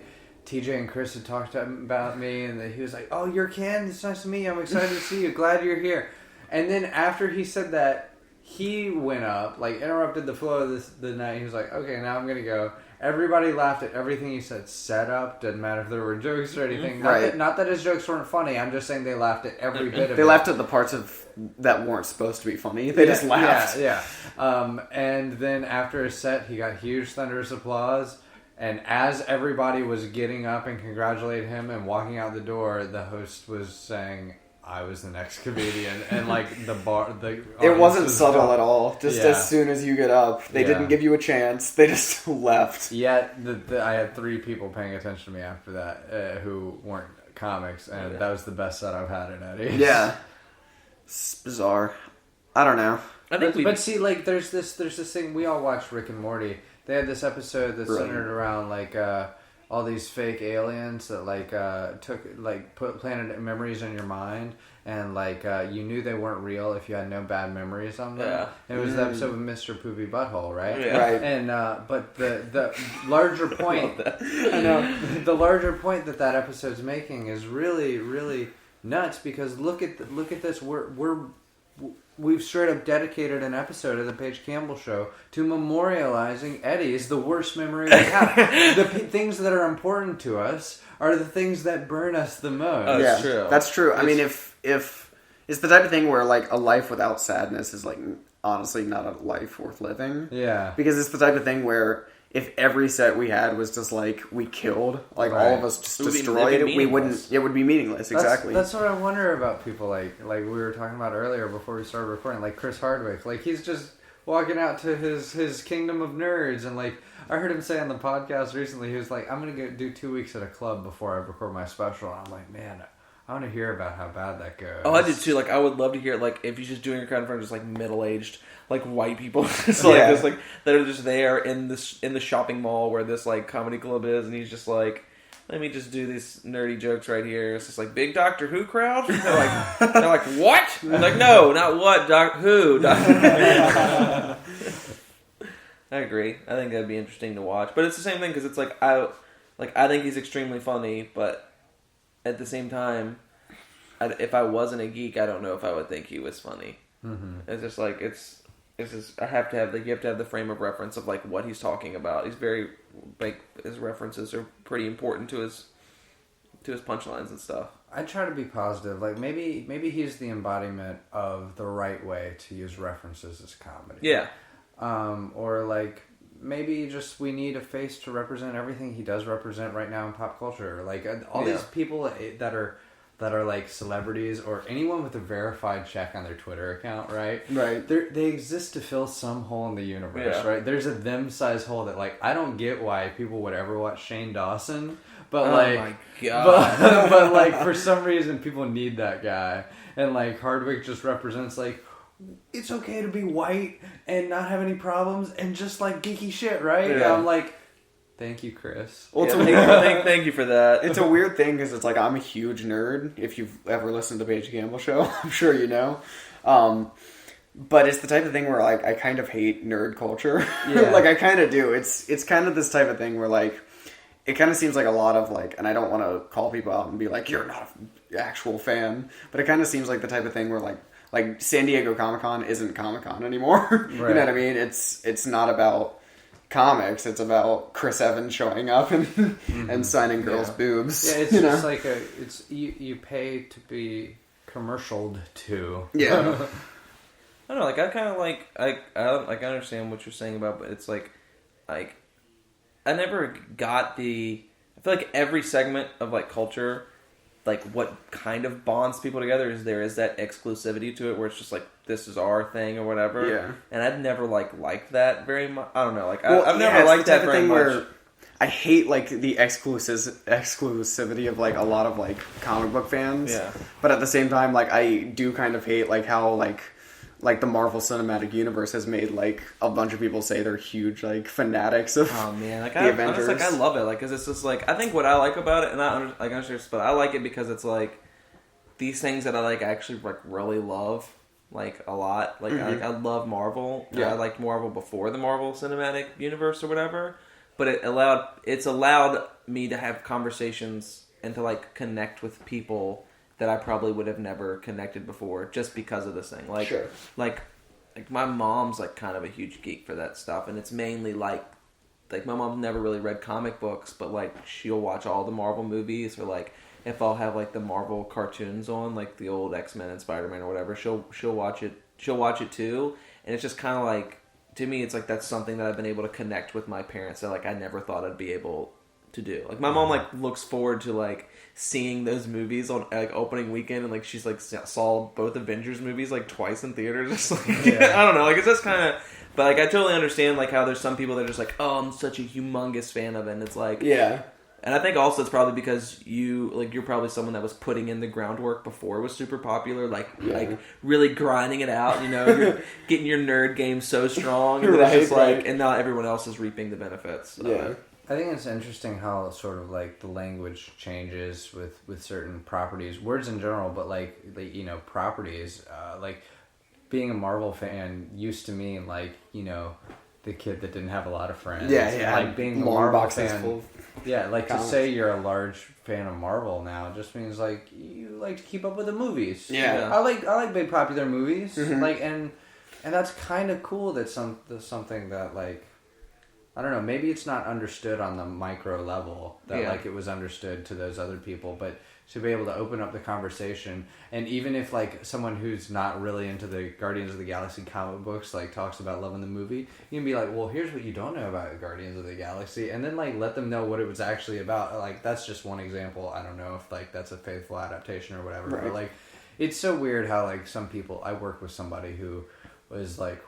TJ and Chris had talked to him about me, and he was like, oh, you're Ken, it's nice to meet you, I'm excited to see you, glad you're here. And then after he said that, he went up, like interrupted the flow of the night, he was like, okay, now I'm going to go. Everybody laughed at everything he said. Set up, didn't matter if there were jokes or anything. Not that his jokes weren't funny. I'm just saying they laughed at every bit of it. They laughed at the parts of that weren't supposed to be funny. They just laughed. Yeah. And then after his set, he got huge thunderous applause. And as everybody was getting up and congratulating him and walking out the door, the host was saying, I was the next comedian, and like it wasn't subtle at all. Just as soon as you get up, they didn't give you a chance. They just left. Yeah, I had 3 people paying attention to me after that who weren't comics, and that was the best set I've had in Eddie. Yeah, it's bizarre. I don't know. But see, like there's this thing. We all watched Rick and Morty. They had this episode that's centered around like. All these fake aliens that planted memories in your mind, and like you knew they weren't real if you had no bad memories on them. Yeah. It was the episode with Mr. Poopy Butthole, right? Yeah. Right. And but the larger point, I know, the larger point that episode's making is really, really nuts, because look at this. We've straight up dedicated an episode of the Paige Campbell Show to memorializing Eddie's the worst memory we have. The things that are important to us are the things that burn us the most. Oh, that's true. That's true. I mean, if it's the type of thing where like a life without sadness is like honestly not a life worth living. Yeah. Because it's the type of thing where if every set we had was just like we killed, like all of us just destroyed it, we wouldn't. It would be meaningless. Exactly. That's what I wonder about people like we were talking about earlier before we started recording. Like Chris Hardwick, like he's just walking out to his kingdom of nerds, and like I heard him say on the podcast recently, he was like, "I'm gonna go do 2 weeks at a club before I record my special." And I'm like, man, I want to hear about how bad that goes. Oh, I did too. Like, I would love to hear, like, if you're just doing your crowd in front of just, like, middle-aged, like, white people. Just, like, just, like, that are just there in the shopping mall where this, like, comedy club is, and he's just like, let me just do these nerdy jokes right here. It's just like, big Doctor Who crowd? They're like, what? I'm like, no, not what, Who. I agree. I think that'd be interesting to watch. But it's the same thing, because it's like, I think he's extremely funny, but at the same time, if I wasn't a geek, I don't know if I would think he was funny. Mm-hmm. It's just like it's just you have to have the frame of reference of like what he's talking about. He's very like his references are pretty important to his punchlines and stuff. I try to be positive. Like maybe he's the embodiment of the right way to use references as comedy. Yeah. Or like. Maybe just we need a face to represent everything he does represent right now in pop culture. Like all these people that are that are like celebrities or anyone with a verified check on their Twitter account, right? Right. They exist to fill some hole in the universe, right? There's a them size hole that like I don't get why people would ever watch Shane Dawson, but like, my God. but like for some reason people need that guy, and like Hardwick just represents like it's okay to be white and not have any problems and just like geeky shit, right? Yeah. And I'm like, thank you, Chris. Well, it's Thank you for that. It's a weird thing because it's like I'm a huge nerd. If you've ever listened to Paige Campbell show, I'm sure you know. But it's the type of thing where like I kind of hate nerd culture. Yeah. Like I kind of do. It's kind of this type of thing where like it kind of seems like a lot of like, and I don't want to call people out and be like you're not an actual fan, but it kind of seems like the type of thing where like San Diego Comic-Con isn't Comic-Con anymore. Right. You know what I mean? It's not about comics. It's about Chris Evans showing up and and signing girls' boobs. Yeah, it's you just know? like it's you pay to be commercialed to. Yeah. I don't know, like I kind of I understand what you're saying about, but it's like I never got the. I feel like every segment of like culture, like what kind of bonds people together is there is that exclusivity to it where it's just like this is our thing or whatever. Yeah. And I've never liked that very much. I don't know, like Well, I've yeah, never it's liked the type that of very thing much. where I hate like the exclusivity of like a lot of like comic book fans. Yeah. But at the same time, like I do kind of hate like how like the Marvel Cinematic Universe has made like a bunch of people say they're huge like fanatics of Oh man, like the Avengers. I love it, like because it's just like I think what I like about it, and I understand, but I like it because it's like these things that I like actually like really love like a lot. Like I love Marvel. Yeah. I liked Marvel before the Marvel Cinematic Universe or whatever, but it's allowed me to have conversations and to like connect with people that I probably would have never connected before just because of this thing. Like, Sure. like my mom's like kind of a huge geek for that stuff, and it's mainly like my mom never really read comic books, but like she'll watch all the Marvel movies, or like if I'll have like the Marvel cartoons on, like the old X-Men and Spider-Man or whatever, she'll watch it. She'll watch it too, and it's just kind of like, to me, it's like that's something that I've been able to connect with my parents that like I never thought I'd be able to do. Like my mom like looks forward to like seeing those movies on like opening weekend, and like she's like saw both Avengers movies like twice in theaters. Just like I don't know, like it's just kind of. But like I totally understand like how there's some people that are just like, oh, I'm such a humongous fan of it. And it's like Yeah. And I think also it's probably because you're probably someone that was putting in the groundwork before it was super popular, like really grinding it out, you know, you're getting your nerd game so strong, and it's just like, and now everyone else is reaping the benefits. Yeah. I think it's interesting how sort of like the language changes with certain properties, words in general, but like you know, properties. Like being a Marvel fan used to mean like, you know, the kid that didn't have a lot of friends. Yeah. Like being a long Marvel boxes fan. full of Yeah, like comics. to say you're a large fan of Marvel now just means like you like to keep up with the movies. Yeah. I like big popular movies. Mhm. Like and that's kind of cool that that's something that like, I don't know, maybe it's not understood on the micro level that like it was understood to those other people, but to be able to open up the conversation, and even if like someone who's not really into the Guardians of the Galaxy comic books like talks about loving the movie, you can be like, well, here's what you don't know about Guardians of the Galaxy, and then like let them know what it was actually about. Like that's just one example. I don't know if like that's a faithful adaptation or whatever, Right. but like it's so weird how like some people. I work with somebody who was like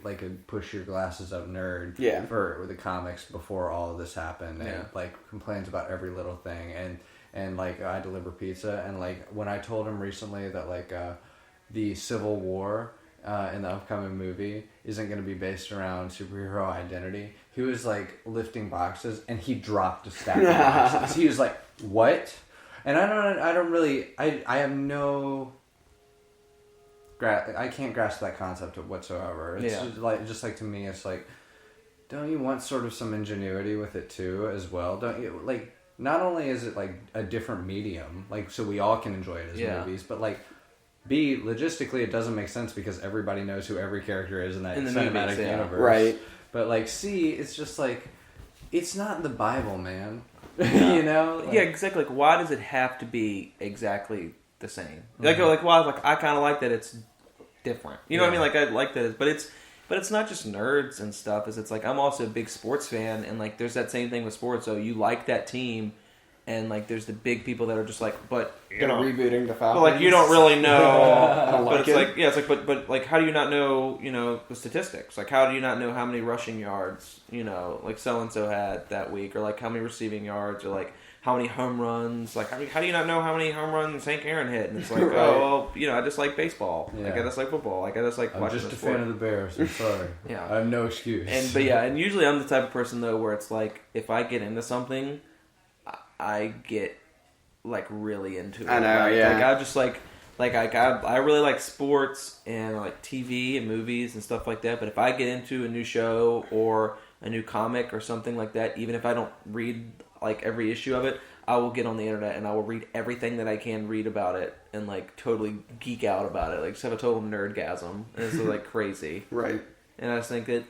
like a push your glasses up nerd for the comics before all of this happened, and like complains about every little thing, and like I deliver pizza, and like when I told him recently that like the Civil War in the upcoming movie isn't going to be based around superhero identity, he was like lifting boxes and he dropped a stack of boxes. He was like, what? And I don't really I have no I can't grasp that concept whatsoever. It's just like to me, it's like, don't you want sort of some ingenuity with it too as well? Don't you like? Not only is it like a different medium, like so we all can enjoy it as movies, but like, B, logistically it doesn't make sense because everybody knows who every character is in that cinematic universe, right? But like, C, it's just like, it's not the Bible, man. You know? Like, yeah, exactly. Like, why does it have to be exactly the same? Like why? Like, I kind of like that it's different. You know what I mean? Like, I like that, but it's not just nerds and stuff. It's like I'm also a big sports fan, and like there's that same thing with sports. So you like that team, and like there's the big people that are just like, but you They're know, rebooting the Falcons. but like you don't really know. I don't but like it's it. like yeah, it's like but like how do you not know the statistics? Like how do you not know how many rushing yards like so and so had that week, or like how many receiving yards, or like how many home runs? Like how do you not know how many home runs Hank Aaron hit? And it's like Right. oh well, I just like baseball. Yeah. Like I just like football. Like I just like I'm watching just the a sport. fan of the Bears. I'm sorry. Yeah. I have no excuse. And usually I'm the type of person though where it's like if I get into something, I get like really into it. I know, yeah. Like I just like I really like sports and like TV and movies and stuff like that. But if I get into a new show or a new comic or something like that, even if I don't read like every issue of it, I will get on the internet and I will read everything that I can read about it and like totally geek out about it. Like just have a total nerdgasm. And it's like crazy. Right. And I just think that,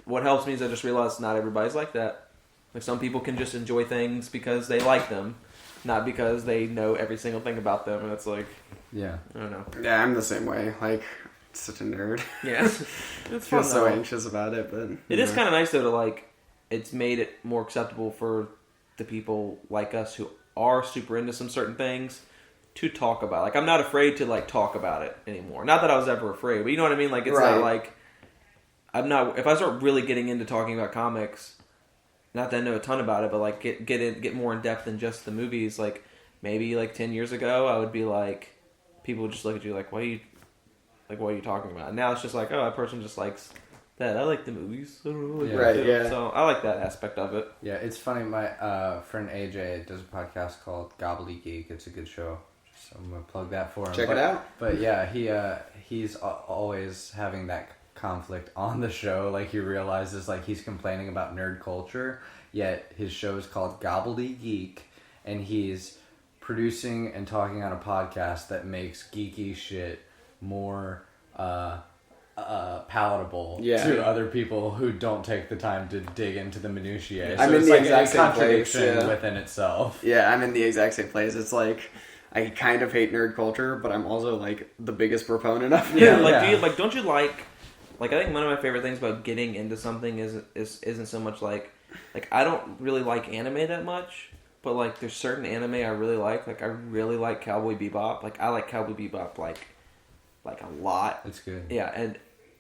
what helps me is I just realize not everybody's like that. Like some people can just enjoy things because they like them, not because they know every single thing about them. And it's like, yeah. I don't know. Yeah, I'm the same way. Like, such a nerd. Yeah. It's I fun feel so though. anxious about it, but It is kind of nice though to like, it's made it more acceptable for the people like us who are super into some certain things to talk about. Like I'm not afraid to like talk about it anymore. Not that I was ever afraid, but you know what I mean? Like it's Right. not like, I'm not, if I start really getting into talking about comics, not that I know a ton about it, but like get more in depth than just the movies. Like maybe like 10 years ago, I would be like, people would just look at you like, what are you talking about? And now it's just like, oh, that person just likes that. I like the movies. I don't know, like Yeah. that Right, too. yeah. So I like that aspect of it. Yeah, it's funny. My friend AJ does a podcast called Gobbledygook. It's a good show. So I'm gonna plug that for him. check it out. But yeah, he's always having that conflict on the show. Like he realizes like he's complaining about nerd culture, yet his show is called Gobbledygook, and he's producing and talking on a podcast that makes geeky shit more palatable Yeah. to other people who don't take the time to dig into the minutiae. I'm So in it's the like exact a same place, contradiction yeah. within itself. Yeah, I'm in the exact same place. It's like, I kind of hate nerd culture, but I'm also like the biggest proponent of it. Yeah, like Yeah. don't you like I think one of my favorite things about getting into something isn't so much like I don't really like anime that much, but like there's certain anime I really like. Like I really like Cowboy Bebop. Like I like Cowboy Bebop like a lot. It's good. Yeah,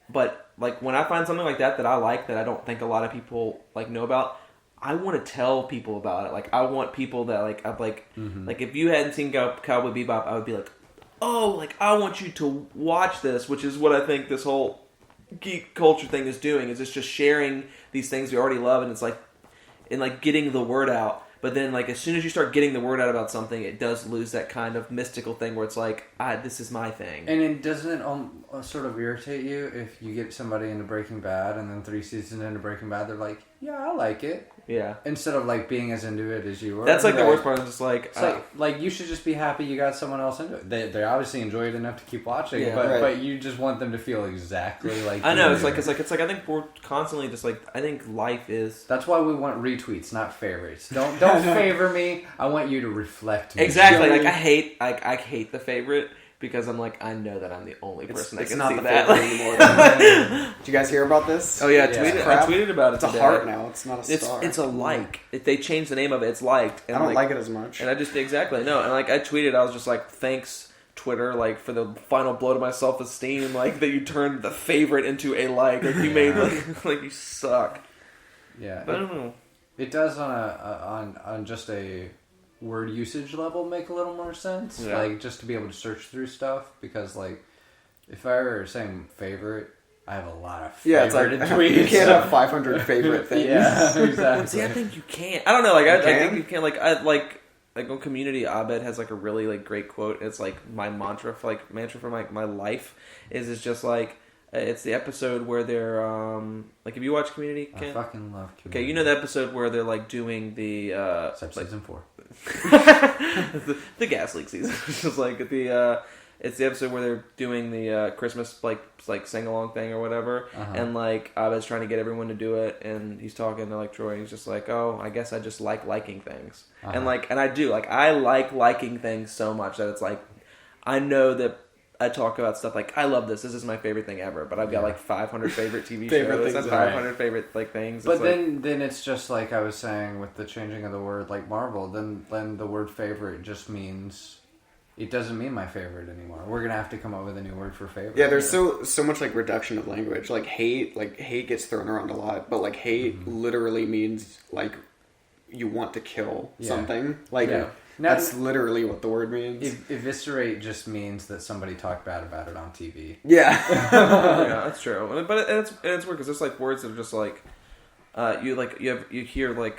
but like when I find something like that I like that I don't think a lot of people like know about, I want to tell people about it. Like I want people that like I'm like like if you hadn't seen Cowboy Bebop, I would be like, oh, like I want you to watch this, which is what I think this whole geek culture thing is doing. Is it's just sharing these things we already love, and it's like getting the word out. But then, like, as soon as you start getting the word out about something, it does lose that kind of mystical thing where it's like, this is my thing. And it doesn't sort of irritate you if you get somebody into Breaking Bad and then 3 seasons into Breaking Bad, they're like, yeah, I like it. Yeah. Instead of, like, being as into it as you were. That's, like, the Right. worst part. It's just like... It's like, you should just be happy you got someone else into it. They obviously enjoy it enough to keep watching, Yeah, but you just want them to feel exactly like I know. you It's do. like I think we're constantly just like... I think life is... That's why we want retweets, not favorites. Don't favor me. I want you to reflect me. Exactly. Show Like, me- I hate the favorite because I'm like, I know that I'm the only person that It's can not see the that. favorite anymore. Did you guys hear about this? Oh, yeah. Yeah. I tweeted about it It's a today. heart now. It's not a It's star. a like. If they changed the name of it, it's liked. And I don't like it as much. And I just exactly no, and like I tweeted, I was just like, thanks Twitter, like for the final blow to my self esteem, like that you turned the favorite into a like you made like you suck. Yeah. But I don't know. It does on just a word usage level make a little more sense. Yeah. Like just to be able to search through stuff because like if I were saying favorite, I have a lot of Yeah, it's like favorite you tweets. can't have 500 favorite things. Yeah, exactly. See, I think you can't. I don't know. Like I can? think you can. Like on Community, Abed has like a really like great quote. It's like my mantra for my life is just like it's the episode where they're like if you watch Community, I Ken? fucking love Community. Okay, you know the episode where they're like doing the Except like, season 4. the gas leak season. It's like it's the episode where they're doing the Christmas like sing along thing or whatever, and like Abed's trying to get everyone to do it, and he's talking to like Troy, and he's just like, oh, I guess I just like liking things, and I do like I like liking things so much that it's like I know that I talk about stuff like, I love this is my favorite thing ever, but I've got like 500 favorite TV Favorite shows things, and 500 favorite like things. But It's like, then it's just like I was saying with the changing of the word, like Marvel. Then the word favorite just means it doesn't mean my favorite anymore. We're gonna have to come up with a new word for favorite. Yeah, there's so much like reduction of language. Like hate gets thrown around a lot, but like hate literally means like you want to kill something. Like that's literally what the word means. Eviscerate just means that somebody talked bad about it on TV. Yeah, yeah, that's true. But it's weird because there's like words that are just like. You hear like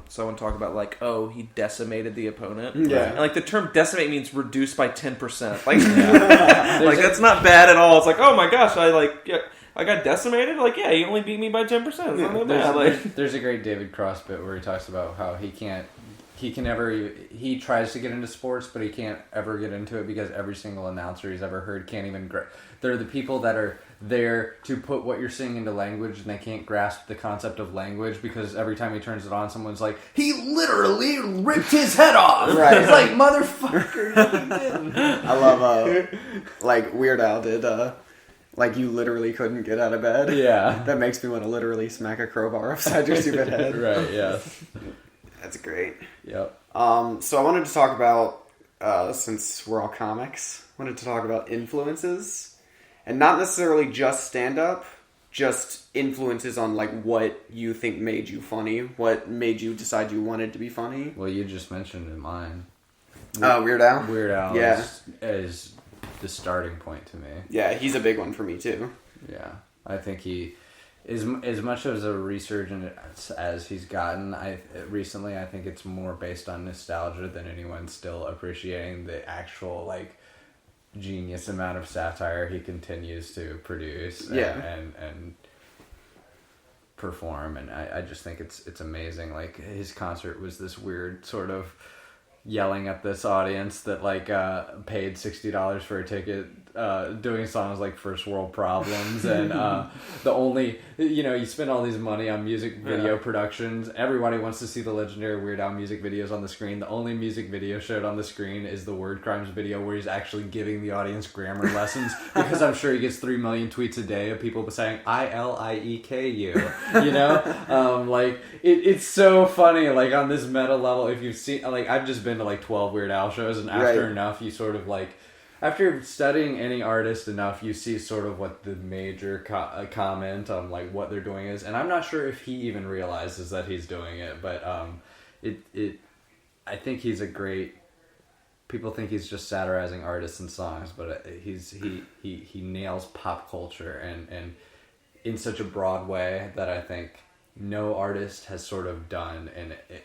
someone talk about like, oh, he decimated the opponent. Yeah. And like the term decimate means reduce by 10%. Like, like that's not bad at all. It's like, oh my gosh, I got decimated. Like, yeah, he only beat me by 10%. It's not that bad. Like, there's a great David Cross bit where he talks about how he tries to get into sports, but he can't ever get into it because every single announcer he's ever heard can't even. They're the people that are there to put what you're saying into language, and they can't grasp the concept of language because every time he turns it on, someone's like, he literally ripped his head off. Right. It's like, motherfucker, no, he didn't. I love like Weird Al did like you literally couldn't get out of bed. Yeah, that makes me want to literally smack a crowbar upside your stupid head. Right? Yeah, that's great. Yep. So I wanted to talk about since we're all comics, wanted to talk about influences. And not necessarily just stand-up, just influences on, like, what you think made you funny, what made you decide you wanted to be funny. Well, you just mentioned in mine. Weird Al? Weird Al is the starting point to me. Yeah, he's a big one for me, too. Yeah, I think he... As much as a resurgent as he's gotten, recently, I think it's more based on nostalgia than anyone still appreciating the actual, like... genius amount of satire he continues to produce and perform, and I just think it's amazing. Like his concert was this weird sort of yelling at this audience that like paid $60 for a ticket, doing songs like First World Problems and the only, you spend all these money on music video productions. Everybody wants to see the legendary Weird Al music videos on the screen. The only music video showed on the screen is the Word Crimes video where he's actually giving the audience grammar lessons because I'm sure he gets 3 million tweets a day of people saying ILIEKU, like it's so funny, like on this meta level. If you've seen, like I've just been to like 12 Weird Al shows, and after enough you sort of like, after studying any artist enough, you see sort of what the major comment on like what they're doing is, and I'm not sure if he even realizes that he's doing it, but I think he's a great. People think he's just satirizing artists and songs, but he nails pop culture and in such a broad way that I think no artist has sort of done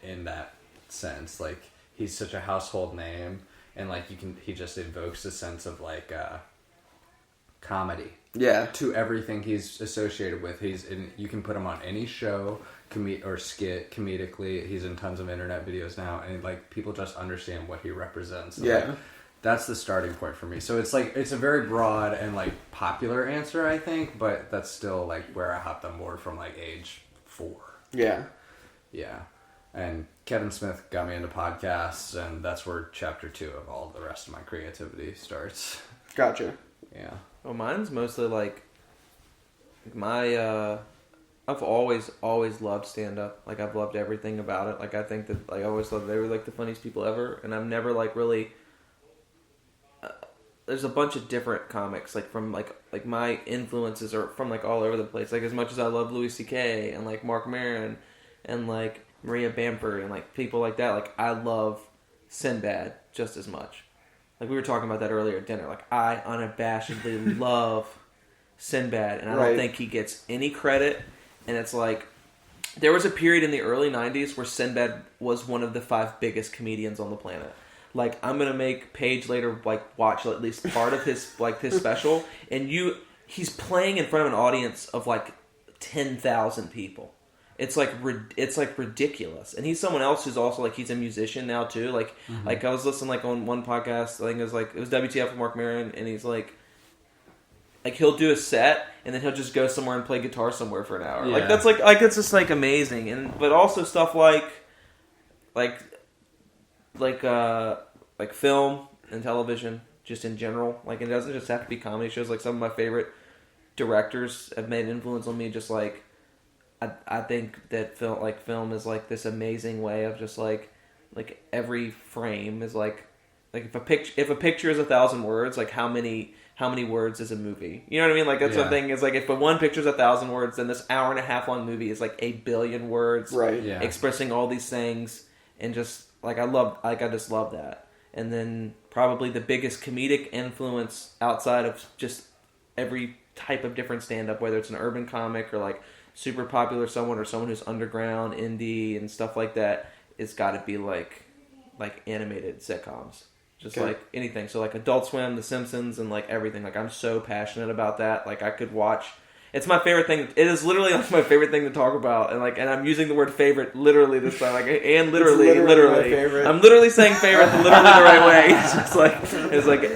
in that sense. Like he's such a household name. And like he just evokes a sense of like comedy, to everything he's associated with. You can put him on any show, or skit comedically. He's in tons of internet videos now, and like people just understand what he represents. And, like, that's the starting point for me. So it's like it's a very broad and like popular answer, I think, but that's still like where I hopped on board from like age 4. Yeah. And Kevin Smith got me into podcasts, and that's where chapter 2 of all the rest of my creativity starts. Gotcha. Yeah. Well, mine's mostly like my. I've always loved stand-up. Like I've loved everything about it. Like I think that like, I always thought they were like the funniest people ever, and I've never like really. There's a bunch of different comics like from like my influences are from like all over the place. Like as much as I love Louis C.K. and like Mark Maron and like Maria Bamford and like people like that, like I love Sinbad just as much. Like we were talking about that earlier at dinner. Like I unabashedly love Sinbad, and I don't think he gets any credit. And it's like there was a period in the early 90s where Sinbad was one of the 5 biggest comedians on the planet. Like I'm gonna make Paige later like watch at least part of his like his special, and he's playing in front of an audience of like 10,000 people. It's like ridiculous, and he's someone else who's also like he's a musician now too. Like like I was listening like on one podcast, I think it was WTF with Mark Maron, and he's like he'll do a set and then he'll just go somewhere and play guitar somewhere for an hour. Yeah. Like that's like it's just like amazing, and but also stuff like film and television. just in general. Like, it doesn't just have to be comedy shows. Like, some of my favorite directors have made an influence on me. Just like, I think that film is like this amazing way of just like every frame is like if a picture is 1,000 words, like how many words is a movie? You know what I mean? Like, that's the thing, is like, if one picture is 1,000 words, then this hour and a half long movie is like 1 billion words, right? Yeah. Expressing all these things, and just like I just love that. And then probably the biggest comedic influence outside of just every type of different stand-up, whether it's an urban comic or like super popular someone or someone who's underground, indie, and stuff like that, it's got to be like animated sitcoms. Just like anything. So like Adult Swim, The Simpsons, and like everything. Like, I'm so passionate about that. Like, I could watch. It's my favorite thing. It is literally like my favorite thing to talk about. And I'm using the word favorite literally this time. Like, and literally. My favorite. I'm literally saying favorite literally the right way. It's like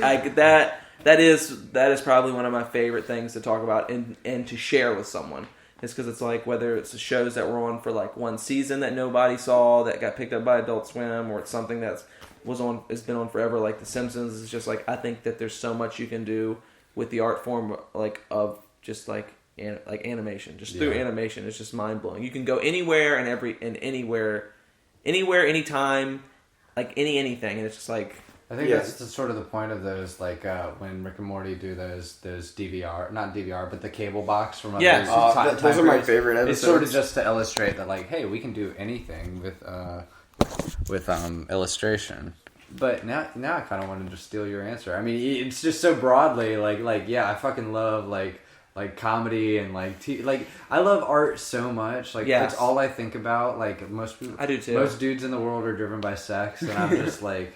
that is probably one of my favorite things to talk about and to share with someone. It's because it's like, whether it's the shows that were on for like one season that nobody saw that got picked up by Adult Swim, or it's something has been on forever, like The Simpsons. It's just like, I think that there's so much you can do with the art form, like, of just like animation, just through animation. It's just mind blowing. You can go anywhere and anywhere, anytime, like anything, and it's just like. I think that's sort of the point of those, like, when Rick and Morty do those DVR, not DVR, but the cable box from those are my favorite episodes. It's sort of just to illustrate that, like, hey, we can do anything with illustration. But now I kind of wanted to just steal your answer. I mean, it's just so broadly, like yeah, I fucking love like comedy and like I love art so much. Like, it's all I think about. Like, most people, I do too. Most dudes in the world are driven by sex, and I'm just like.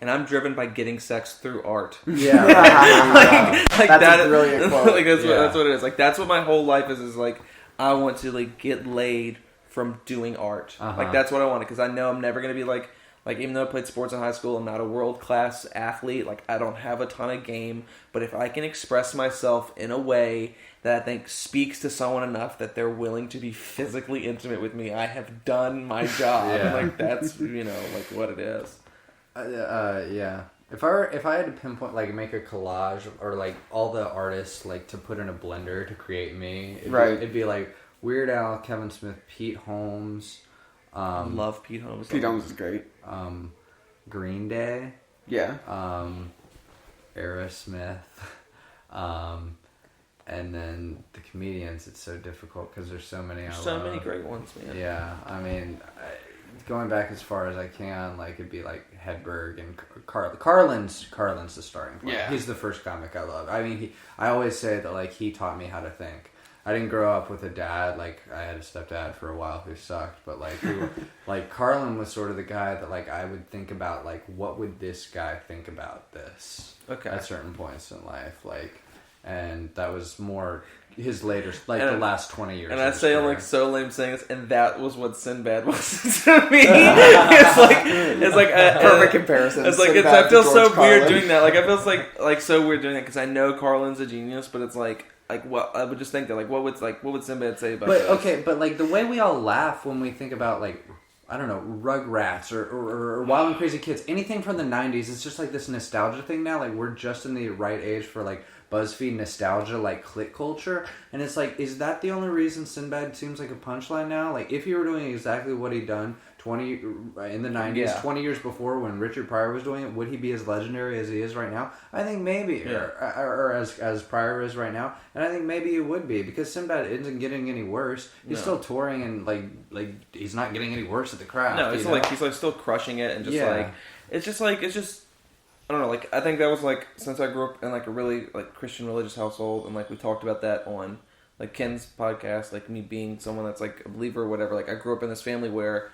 And I'm driven by getting sex through art. Yeah, that's a brilliant quote. Like, that's what it is. Like, that's what my whole life is like, I want to like get laid from doing art. Like, that's what I want, because I know I'm never gonna be like even though I played sports in high school, I'm not a world class athlete. Like, I don't have a ton of game, but if I can express myself in a way that I think speaks to someone enough that they're willing to be physically intimate with me, I have done my job. Like, that's like what it is. Yeah. If I had to pinpoint, like, make a collage, or like all the artists, like, to put in a blender to create me, it'd be like Weird Al, Kevin Smith, Pete Holmes. Love Pete Holmes. Pete Holmes is great. Green Day. Yeah. Aerosmith. And then the comedians, it's so difficult because there's so many. So many great ones, man. Yeah, I mean, going back as far as I can, like, it'd be like Hedberg and Carlin's the starting point. Yeah. He's the first comic I love. I mean, I always say that, like, he taught me how to think. I didn't grow up with a dad. Like, I had a stepdad for a while who sucked, but like Carlin was sort of the guy that, like, I would think about, like, what would this guy think about this at certain points in life, like, and that was more his later, like, the last 20 years. And I say I'm like so lame saying this, and that was what Sinbad was to me. it's like a perfect comparison. It's like I feel so weird doing that. Like, I feel like so weird doing that, because I know Carlin's a genius, but it's like what I would just think that, like, what would Sinbad say about this? Okay, but like the way we all laugh when we think about, like, I don't know, Rugrats or Wild and Crazy Kids, anything from the 90s, it's just like this nostalgia thing now. Like, we're just in the right age for, like, BuzzFeed nostalgia, like, click culture. And it's like, is that the only reason Sinbad seems like a punchline now? Like, if he were doing exactly what he'd done in the 90s, 20 years before, when Richard Pryor was doing it, would he be as legendary as he is right now? I think maybe, or as Pryor is right now. And I think maybe it would be, because Sinbad isn't getting any worse. He's still touring, and like he's not getting any worse at the craft. No, it's like he's like still crushing it, and just like it's just I don't know. Like, I think that was like, since I grew up in like a really like Christian religious household, and like we talked about that on like Kenn's podcast, like me being someone that's like a believer or whatever. Like, I grew up in this family where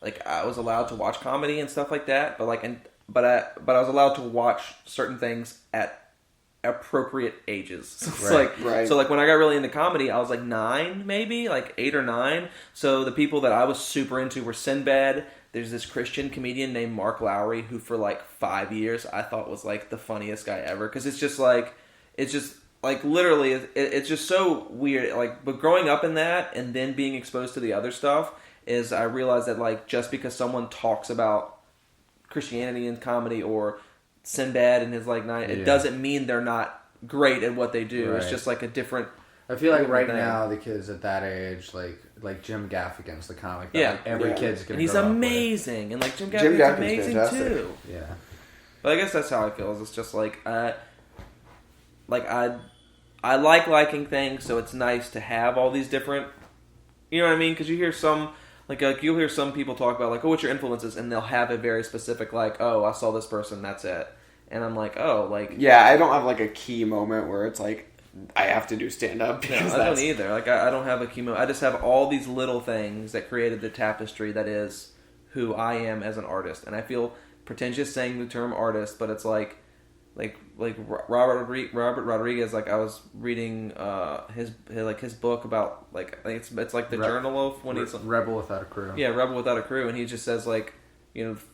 like I was allowed to watch comedy and stuff like that, but I was allowed to watch certain things at appropriate ages. So it's so like when I got really into comedy, I was like 9, maybe like 8 or 9. So the people that I was super into were Sinbad. There's this Christian comedian named Mark Lowry, who for like 5 years I thought was like the funniest guy ever, because it's just literally it's just so weird. Like, but growing up in that and then being exposed to the other stuff, is I realized that, like, just because someone talks about Christianity in comedy, or Sinbad and his like nine. It doesn't mean they're not great at what they do. Right. It's just like a different. I feel like right now the kids at that age, like Jim Gaffigan's the comic. That, like, every kid's gonna. And he's amazing, and like Jim Gaffigan's amazing fantastic. too. Yeah. But I guess that's how I feel. It's just like I like liking things, so it's nice to have all these different. You know what I mean? Because you hear some. Like you'll hear some people talk about, like, oh, what's your influences? And they'll have a very specific, like, oh, I saw this person, that's it. And I'm like, oh, like... Yeah, I don't have, like, a key moment where it's like, I have to do stand-up. No, I don't either. Like, I don't have a key moment. I just have all these little things that created the tapestry that is who I am as an artist. And I feel pretentious saying the term artist, but it's like Robert Rodriguez. Like I was reading his book about like I think it's like the journal of when he's Rebel Without a Crew. Yeah, Rebel Without a Crew, and he just says like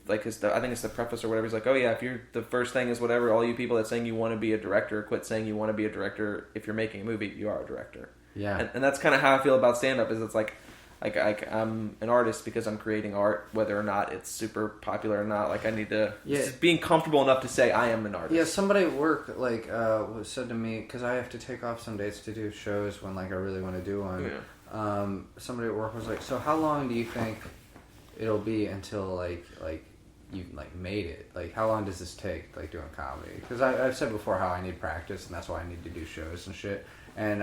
like I think it's the preface or whatever. He's like, oh yeah, if you're the first thing is whatever. All you people that saying you want to be a director, quit saying you want to be a director. If you're making a movie, you are a director. Yeah, and that's kind of how I feel about stand up. Is it's like I'm an artist because I'm creating art, whether or not it's super popular or not. Like I need to just being comfortable enough to say I am an artist. Yeah, somebody at work said to me, because I have to take off some dates to do shows when like I really want to do one. Yeah. Somebody at work was like, so how long do you think it'll be until like you like made it? Like how long does this take, like doing comedy? Because I've said before how I need practice and that's why I need to do shows and shit. And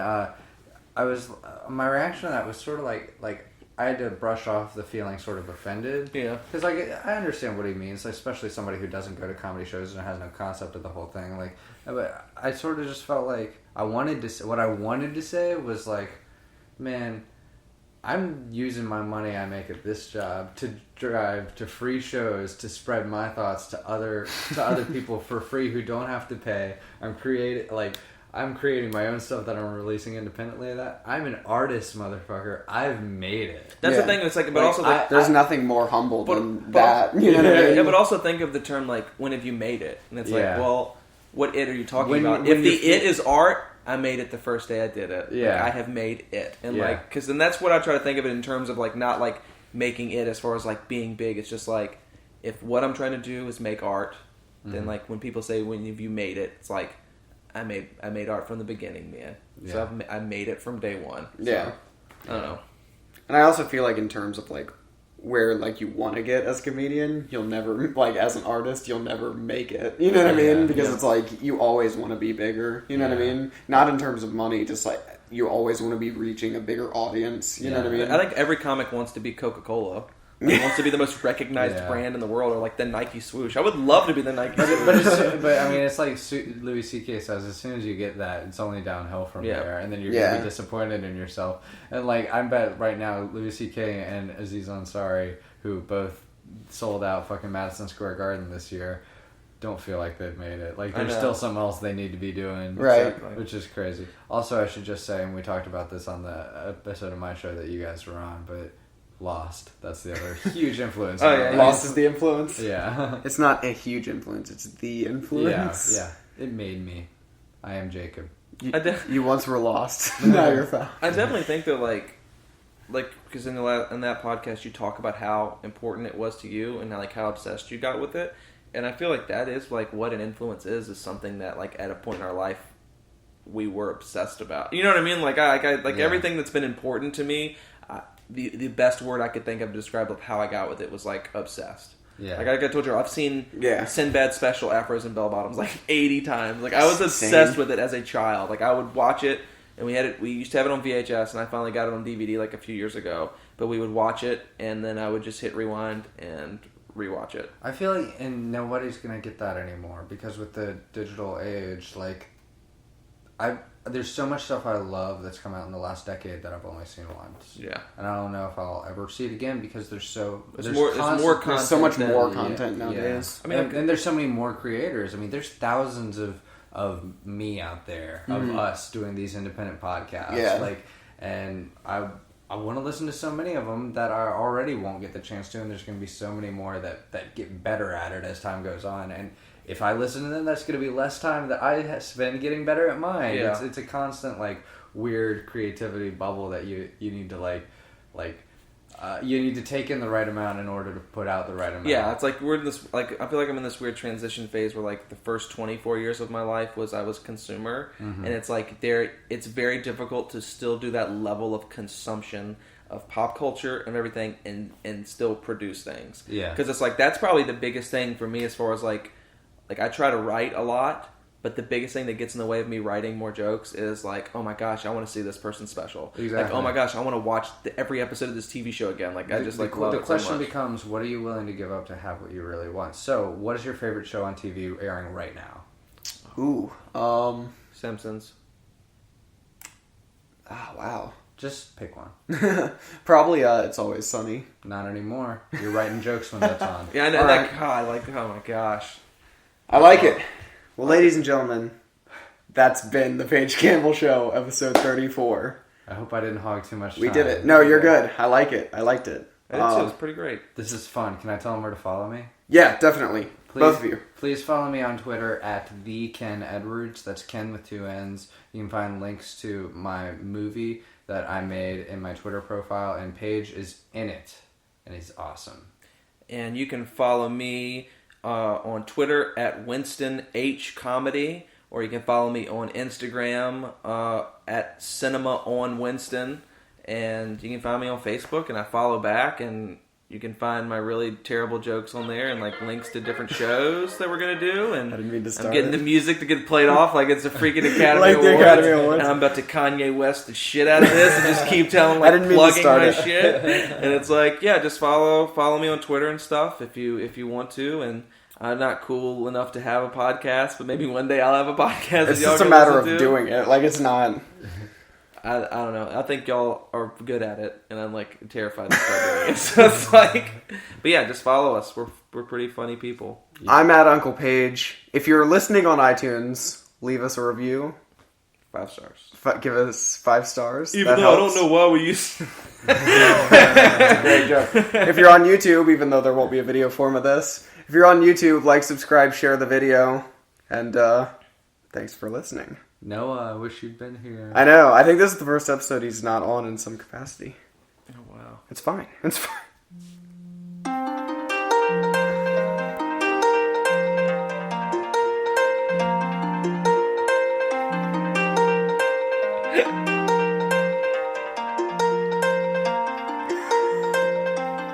my reaction to that was sort of like I had to brush off the feeling sort of offended. Yeah. Because like I understand what he means, especially somebody who doesn't go to comedy shows and has no concept of the whole thing. Like, but I sort of just felt like what I wanted to say was like, man, I'm using my money I make at this job to drive to free shows to spread my thoughts to other people for free who don't have to pay. I'm creating my own stuff that I'm releasing independently of that. I'm an artist, motherfucker. I've made it. That's the thing. It's like, but also, there's nothing more humble than that. You know what I mean? Yeah, but also think of the term like, when have you made it? And it's like, well, what it are you talking about? If it is art, I made it the first day I did it. Yeah, like, I have made it, and because then that's what I try to think of it in terms of like not like making it as far as like being big. It's just like if what I'm trying to do is make art, then like when people say when have you made it, it's like. I made art from the beginning, man. Yeah. So I made it from day one. So, yeah. I don't know. And I also feel like in terms of like where like you want to get as a comedian, you'll never like as an artist, you'll never make it. You know what I mean? Because it's like you always want to be bigger. You know what I mean? Not in terms of money, just like you always want to be reaching a bigger audience. You know what I mean? I think every comic wants to be Coca-Cola. He wants to be the most recognized brand in the world, or like the Nike swoosh. I would love to be the Nike swoosh. But I mean, it's like Louis C.K. says, as soon as you get that, it's only downhill from there, and then you're going to be disappointed in yourself. And like, I bet right now, Louis C.K. and Aziz Ansari, who both sold out fucking Madison Square Garden this year, don't feel like they've made it. Like, there's still something else they need to be doing. Right. Which is crazy. Also, I should just say, and we talked about this on the episode of my show that you guys were on, but Lost. That's the other huge influence. Lost is the influence? Yeah. It's not a huge influence, it's the influence. Yeah. It made me. I am Jacob. You once were lost. Now you're found. I definitely think that like because in that podcast you talk about how important it was to you and how obsessed you got with it, and I feel like that is like what an influence is something that like at a point in our life we were obsessed about. You know what I mean? Like everything that's been important to me. The best word I could think of to describe how I got with it was like obsessed. Yeah. Like I told you, I've seen Sinbad special Afros and Bell Bottoms like 80 times. Like I was obsessed with it as a child. Like I would watch it, and we used to have it on VHS, and I finally got it on DVD like a few years ago. But we would watch it, and then I would just hit rewind and rewatch it. I feel like nobody's gonna get that anymore because with the digital age, like there's so much stuff I love that's come out in the last decade that I've only seen once. Yeah. And I don't know if I'll ever see it again because there's so much more content nowadays. Yeah. I mean, and there's so many more creators. I mean, there's thousands of me out there, of us doing these independent podcasts. Yeah. Like, and I want to listen to so many of them that I already won't get the chance to, and there's going to be so many more that get better at it as time goes on. And if I listen to them, that's going to be less time that I spend getting better at mine. Yeah. It's a constant, like, weird creativity bubble that you need to, like You need to take in the right amount in order to put out the right amount. Yeah, it's like we're in this. Like I feel like I'm in this weird transition phase where like the first 24 years of my life I was consumer, and it's like it's very difficult to still do that level of consumption of pop culture and everything, and still produce things. Yeah, because it's like that's probably the biggest thing for me as far as like I try to write a lot. But the biggest thing that gets in the way of me writing more jokes is like, oh my gosh, I want to see this person's special. Exactly. Like, oh my gosh, I want to watch every episode of this TV show again. Like, I just love it so much. The question becomes, what are you willing to give up to have what you really want? So, what is your favorite show on TV airing right now? Ooh, Simpsons. Ah, wow. Just pick one. Probably It's Always Sunny. Not anymore. You're writing jokes when that's on. Yeah, I know. Right. Oh my gosh. I like it. Well, ladies and gentlemen, that's been the Paige Campbell Show, episode 34. I hope I didn't hog too much time. We did it. No, you're good. I like it. I liked it. It was pretty great. This is fun. Can I tell them where to follow me? Yeah, definitely. Please, Both of you. Please follow me on Twitter at the Kenn Edwards. That's Ken with 2 N's. You can find links to my movie that I made in my Twitter profile, and Paige is in it, and he's awesome. And you can follow me on Twitter at Winston H Comedy, or you can follow me on Instagram at Cinema on Winston, and you can find me on Facebook, and I follow back, and you can find my really terrible jokes on there, and like links to different shows that we're gonna do. And I didn't mean to start I'm getting it. the music to get played off like it's a freaking Academy Like the Awards, Academy Awards. and I'm about to Kanye West the shit out of this, and just keep telling I like didn't mean to plugging start my it. shit. And it's like, yeah, just follow me on Twitter and stuff if you want to. And I'm not cool enough to have a podcast, but maybe one day I'll have a podcast. It's that y'all just a can matter of listen to. doing it. Like, it's not... I don't know. I think y'all are good at it, and I'm like terrified to start doing it. So it's like, but yeah, just follow us. We're pretty funny people. Yeah. I'm at Uncle Paige. If you're listening on iTunes, leave us a review. 5 stars. Give us 5 stars. Even That though helps. I don't know why we use. That's a great joke. If you're on YouTube, even though there won't be a video form of this, if you're on YouTube, like, subscribe, share the video, and thanks for listening. Noah, I wish you'd been here. I know. I think this is the first episode he's not on in some capacity. Oh wow. It's fine. It's fine.